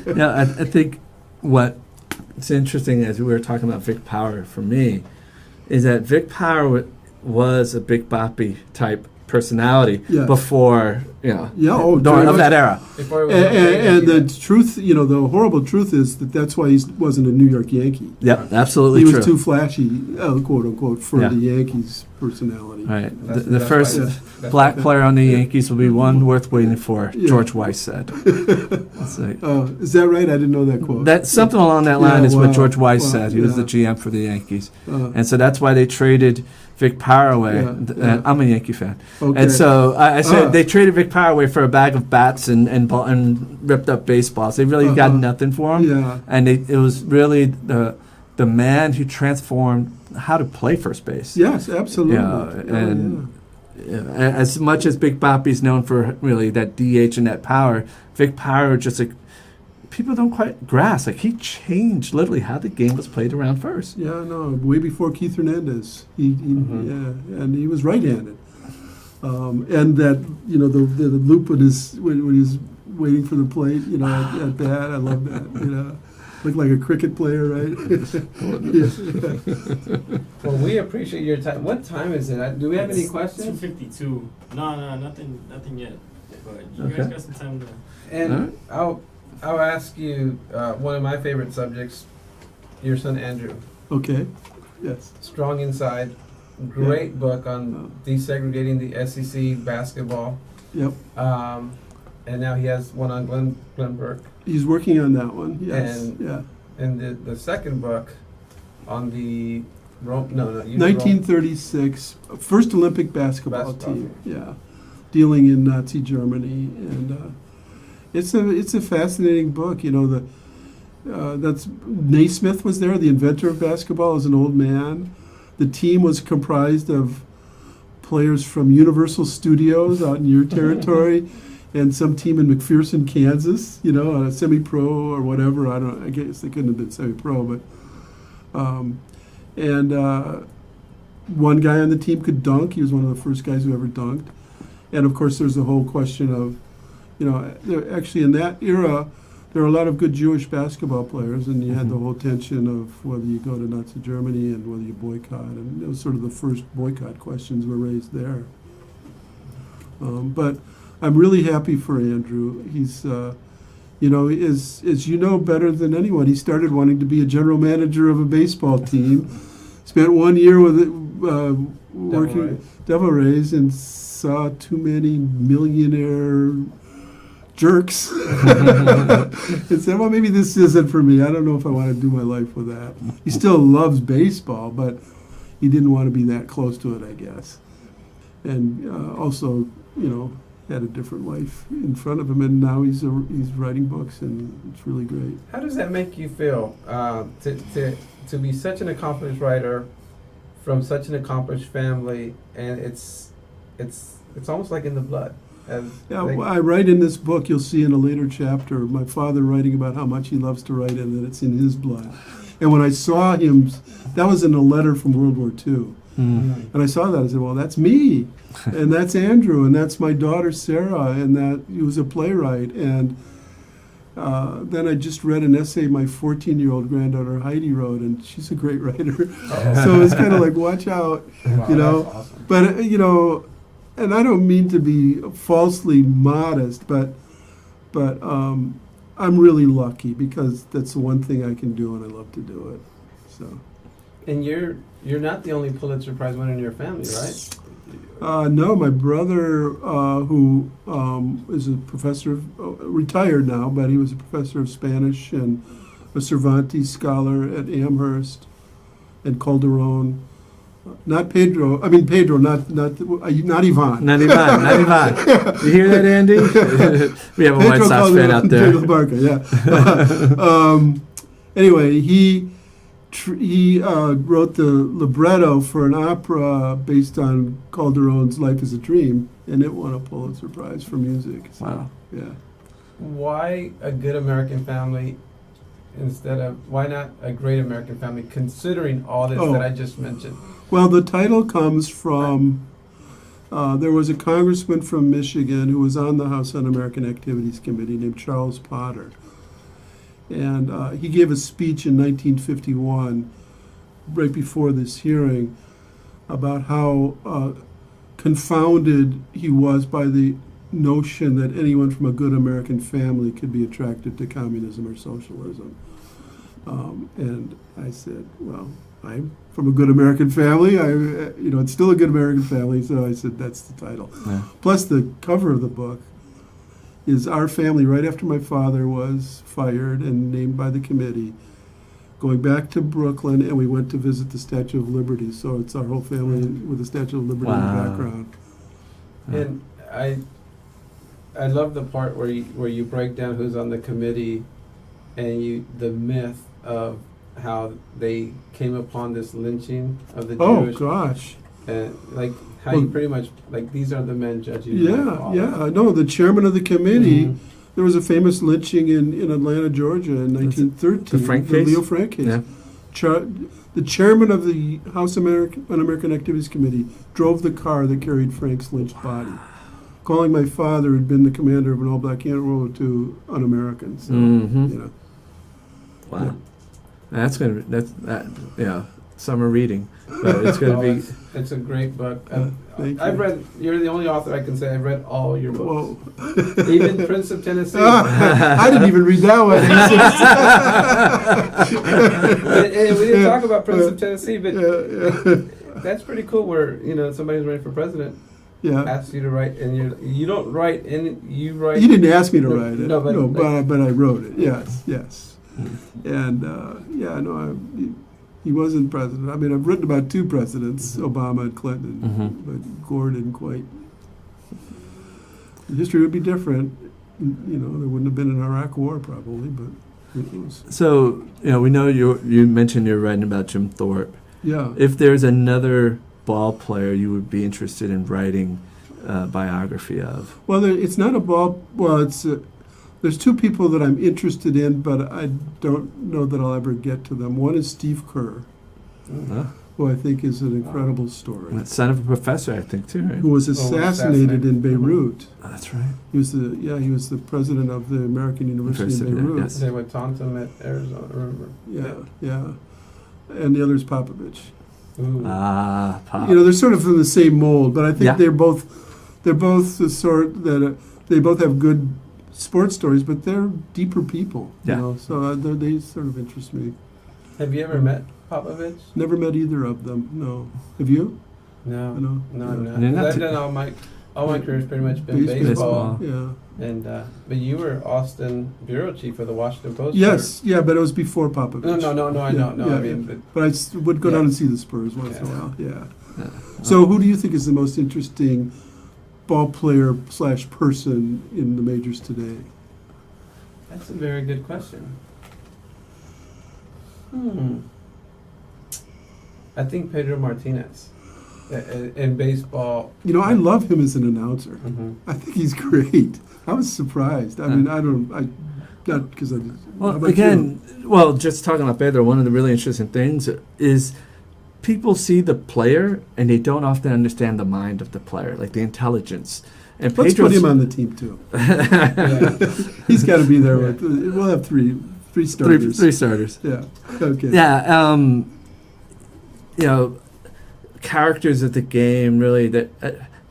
S2: Yeah, I think what's interesting as we were talking about Vic Power for me is that Vic Power was a Big Boppy type personality
S3: Yes.
S2: before,
S3: Yeah, oh, very
S2: of
S3: much.
S2: that era.
S1: Before it was
S3: And the truth, the horrible truth is that's why he wasn't a New York Yankee.
S2: Yep, absolutely
S3: He
S2: true.
S3: was too flashy, quote unquote, for
S2: Yeah.
S3: the Yankees' personality.
S2: Right.
S1: That's-
S2: The
S1: that's
S2: first
S1: why- that's
S2: black
S1: why-
S2: player on the Yankees will be one worth waiting for,
S3: Yeah.
S2: George Weiss said. So,
S3: Is that right? I didn't know that quote.
S2: that something along that line
S3: Yeah,
S2: is
S3: wow,
S2: what George Weiss
S3: wow,
S2: said. He was the
S3: yeah.
S2: GM for the Yankees.
S3: Uh,
S2: And so that's why they traded Vic Power away.
S3: Yeah, yeah.
S2: I'm a Yankee fan.
S3: okay.
S2: And so I said
S3: Ah.
S2: they traded Vic Power away for a bag of bats and ripped up baseballs. They really got
S3: Uh-huh.
S2: nothing for him.
S3: Yeah.
S2: And it was really the man who transformed how to play first base.
S3: Yes, absolutely.
S2: Yeah,
S3: Oh,
S2: and as much as Big Boppy's known for really that DH and that power, Vic Power just like people don't quite grasp. Like he changed literally how the game was played around first.
S3: Yeah, no, way before Keith Hernandez. Yeah, and he was right-handed. And that, the loop when he's waiting for the plate, at bat, I love that, Looked like a cricket player, right?
S1: Well, we appreciate your time. What time is it? Do we have any questions?
S4: 2:52. No, nothing yet. But you
S2: Okay.
S4: guys got some time to.
S1: And I'll ask you one of my favorite subjects. Your son Andrew,
S3: Okay, yes.
S1: Strong Inside, great book on desegregating the SEC basketball.
S3: Yep.
S1: And now he has one on Glenn Burke.
S3: He's working on that one, yes,
S1: And-
S3: yeah.
S1: And the second book on the you
S3: 1936, first Olympic basketball
S1: Basketball
S3: team, yeah, dealing in Nazi Germany, and it's a fascinating book. That's Naismith was there, the inventor of basketball, as an old man. The team was comprised of players from Universal Studios out in your territory, and some team in McPherson, Kansas. A semi-pro or whatever. I guess they couldn't have been semi-pro, but. And one guy on the team could dunk. He was one of the first guys who ever dunked. And of course, there's the whole question of, actually in that era, there were a lot of good Jewish basketball players, and you had the whole tension of whether you go to Nazi Germany and whether you boycott. And it was sort of the first boycott questions were raised there. But I'm really happy for Andrew. He's, as you know better than anyone, he started wanting to be a general manager of a baseball team. Spent 1 year with working Devil Rays and saw too many millionaire jerks and said, well, maybe this isn't for me. I don't know if I want to do my life with that. He still loves baseball, but he didn't want to be that close to it, I guess. And also, had a different life in front of him, and now he's writing books, and it's really great.
S1: How does that make you feel to be such an accomplished writer from such an accomplished family, and it's almost like in the blood?
S3: I write in this book, you'll see in a later chapter, my father writing about how much he loves to write and that it's in his blood. And when I saw him, that was in a letter from World War II. And I saw that, I said, well, that's me, and that's Andrew, and that's my daughter Sarah, and that he was a playwright. And then I just read an essay my 14-year-old granddaughter Heidi wrote, and she's a great writer. So it's kind of like, watch out,
S1: Wow, that's awesome.
S3: But, and I don't mean to be falsely modest, but I'm really lucky because that's the one thing I can do, and I love to do it. So.
S1: And you're not the only Pulitzer Prize winner in your family, right?
S3: No, my brother, who is a professor, retired now, but he was a professor of Spanish and a Cervantes scholar at Amherst and Calderon. Not Pedro. I mean Pedro. Not Ivan.
S2: Not Ivan. You hear that, Andy? We have a White Sox fan out there.
S3: Pedro Barca, yeah. Anyway, he wrote the libretto for an opera based on Calderon's Life is a Dream, and it won a Pulitzer Prize for music. So,
S2: Wow.
S3: Yeah.
S1: Why a good American family why not a great American family, considering all this that I just mentioned?
S3: Well, the title comes from, there was a congressman from Michigan who was on the House Un-American Activities Committee named Charles Potter. And he gave a speech in 1951, right before this hearing, about how confounded he was by the notion that anyone from a good American family could be attracted to communism or socialism. And I said, well, I'm from a good American family. It's still a good American family, so I said that's the title.
S2: Yeah.
S3: Plus, the cover of the book is our family right after my father was fired and named by the committee, going back to Brooklyn, and we went to visit the Statue of Liberty. So it's our whole family with the Statue of Liberty in the background.
S1: And I love the part where you break down who's on the committee, and the myth of how they came upon this lynching of the Jewish.
S3: Oh gosh.
S1: And how you pretty much these are the men judging.
S3: Yeah. No, the chairman of the committee. Mm-hmm. There was a famous lynching in Atlanta, Georgia, in 1913.
S2: The Frank case.
S3: Leo Frank case.
S2: Yeah.
S3: The chairman of the House Un-American Activities Committee drove the car that carried Frank's lynched body, calling my father, who'd been the commander of an all-black unit in World War II, un-American. So,
S2: Wow.
S3: Yeah.
S2: That's summer reading. But it's going to be.
S1: It's a great book.
S3: Thank
S1: I've
S3: you.
S1: read. You're the only author I can say I've read all your books.
S3: Whoa.
S1: Even Prince of Tennessee.
S3: I didn't even read that one.
S1: and we didn't talk about Prince of Tennessee, but
S3: Yeah.
S1: that's pretty cool. Where somebody's running for president
S3: Yeah.
S1: asks you to write, and you don't write, and you write.
S3: You didn't ask me to write it.
S1: No,
S3: but I wrote it. Yes. And he wasn't president. I mean, I've written about two presidents, Obama and Clinton, but Gore didn't quite. History would be different. There wouldn't have been an Iraq War probably, but it was.
S2: So, we know you mentioned you're writing about Jim Thorpe.
S3: Yeah.
S2: If there's another ball player you would be interested in writing a biography of?
S3: Well, it's not a ball. Well, it's. There's two people that I'm interested in, but I don't know that I'll ever get to them. One is Steve Kerr,
S2: Oh,
S3: who I think is an incredible story,
S2: son of a professor, I think, too, right?
S3: who was assassinated in Beirut.
S2: Oh, that's right.
S3: He was the president of the American University in Beirut.
S2: Yes.
S1: They would taunt him at Arizona, remember?
S3: Yeah. And the other's Popovich.
S1: Ooh.
S2: Ah, Pop.
S3: They're sort of in the same mold, but I think
S2: Yeah.
S3: they're both the sort that they both have good sports stories, but they're deeper people.
S2: Yeah.
S3: So they sort of interest me.
S1: Have you ever met Popovich?
S3: Never met either of them. No. Have you?
S1: No,
S3: No.
S1: I'm not.
S2: You're not
S1: I've
S2: too-
S1: done all my career's pretty much been
S3: Baseball.
S1: baseball.
S3: Yeah.
S1: And but you were Austin bureau chief of the Washington Post.
S3: Yes. Yeah, but it was before Popovich.
S1: No. I know. No,
S3: Yeah,
S1: I mean,
S3: But I would go
S1: Yeah.
S3: down and see the Spurs once in a
S1: Yeah.
S3: while. Yeah.
S2: Yeah.
S3: So who do you think is the most interesting ball player / person in the majors today?
S1: that's a very good question. I think Pedro Martinez in baseball.
S3: I love him as an announcer.
S1: Mm-hmm.
S3: I think he's great. I was surprised. I mean, not because I. How
S2: Well,
S3: about
S2: again, just talking about Pedro, one of the really interesting things is people see the player and they don't often understand the mind of the player, like the intelligence. And
S3: Let's
S2: Pedro's-
S3: put him on the team too.
S1: Yeah.
S3: He's got to be there. We'll have three starters.
S2: three starters.
S3: Yeah. Okay.
S2: Yeah, characters of the game really. That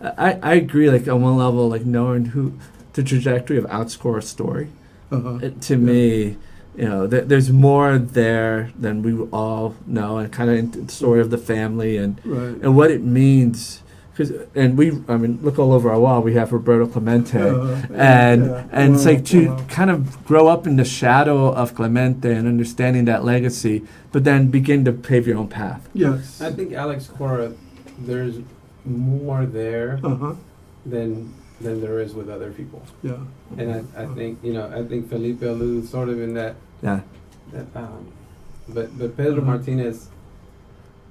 S2: I agree. Like on one level, like knowing the trajectory of outscore a story.
S3: Uh-huh.
S2: To me, there's more there than we all know, and kind of the story of the family and what it means. Look all over our wall. We have Roberto Clemente, and it's like to kind of grow up in the shadow of Clemente and understanding that legacy, but then begin to pave your own path.
S3: Yes.
S1: I think Alex Cora, there's more there than there is with other people.
S3: Yeah.
S1: And I think I think Felipe Alou sort of in that.
S2: Yeah.
S1: But Pedro Martinez,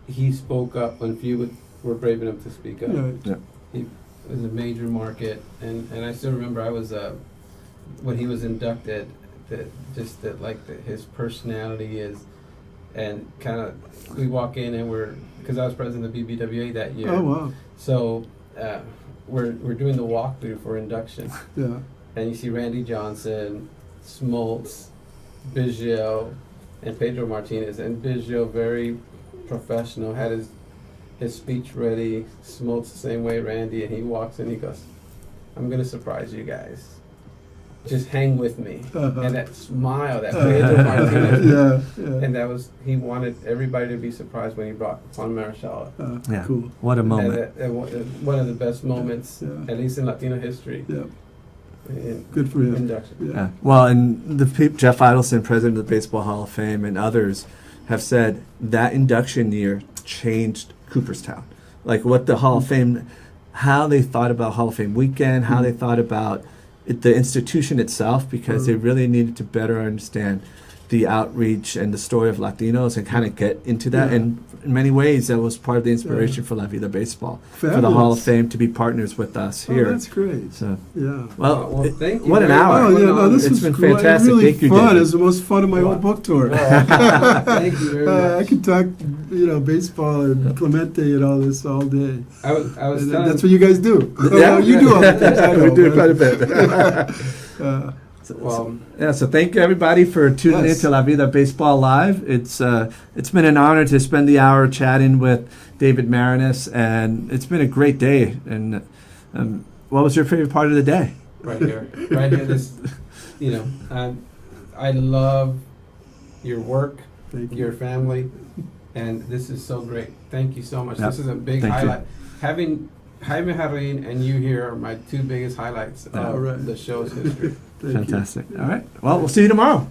S1: he spoke up when few were brave enough to speak up.
S3: Yeah.
S1: It was a major market, and I still remember I was when he was inducted. His personality is, and kind of we walk in and because I was president of the BBWA that year.
S3: Oh wow.
S1: So we're doing the walkthrough for induction,
S3: Yeah.
S1: and you see Randy Johnson, Smoltz, Biggio, and Pedro Martinez, and Biggio very professional, had his speech ready. Smoltz the same way, Randy, and he walks in, he goes, "I'm gonna surprise you guys. Just hang with me." And that smile, that Pedro Martinez,
S3: Yeah.
S1: and he wanted everybody to be surprised when he brought Juan Marichal.
S2: Yeah.
S3: Cool.
S2: What a moment.
S1: And one of the best moments,
S3: Yeah.
S1: at least in Latino history.
S3: Yeah.
S1: In
S3: Good for him.
S1: induction.
S2: Yeah. Well, and Jeff Idelson, president of the Baseball Hall of Fame, and others have said that induction year changed Cooperstown. Like what the Hall of Fame, how they thought about Hall of Fame weekend, how they thought about the institution itself, because they really needed to better understand the outreach and the story of Latinos and kind of get into that.
S3: Yeah.
S2: And in many ways, that was part of the inspiration for La Vida Baseball, for the
S3: Fabulous.
S2: Hall of Fame to be partners with us here.
S3: Oh, that's great.
S2: So,
S3: Yeah.
S2: well,
S1: Thank you.
S2: what an
S1: very
S2: hour.
S1: much.
S3: Oh, yeah, no, this
S2: It's
S3: was
S2: been
S3: cool.
S2: fantastic.
S3: Really
S2: Thank you,
S3: fun.
S2: David.
S3: It was the most fun of my whole book tour.
S1: Thank you very much.
S3: I could talk, baseball and Clemente and all this all day.
S1: I was
S3: And
S1: telling
S3: that's what you guys do.
S2: Yeah.
S3: You do all the things I know,
S2: We do
S3: but-
S2: quite a bit.
S1: well,
S2: So thank you everybody for tuning
S3: Yes.
S2: in to La Vida Baseball Live. It's been an honor to spend the hour chatting with David Maraniss, and it's been a great day. And what was your favorite part of the day?
S1: right here. This, I love your work,
S3: Thank you.
S1: your family, and this is so great. Thank you so much.
S2: Yep.
S1: This is a big
S2: Thank you.
S1: highlight. Having Jaime Jarrin and you here are my two biggest highlights
S3: All
S1: of
S3: right.
S1: the show's history.
S3: Thank you.
S2: Fantastic. All right. Well, we'll see you tomorrow.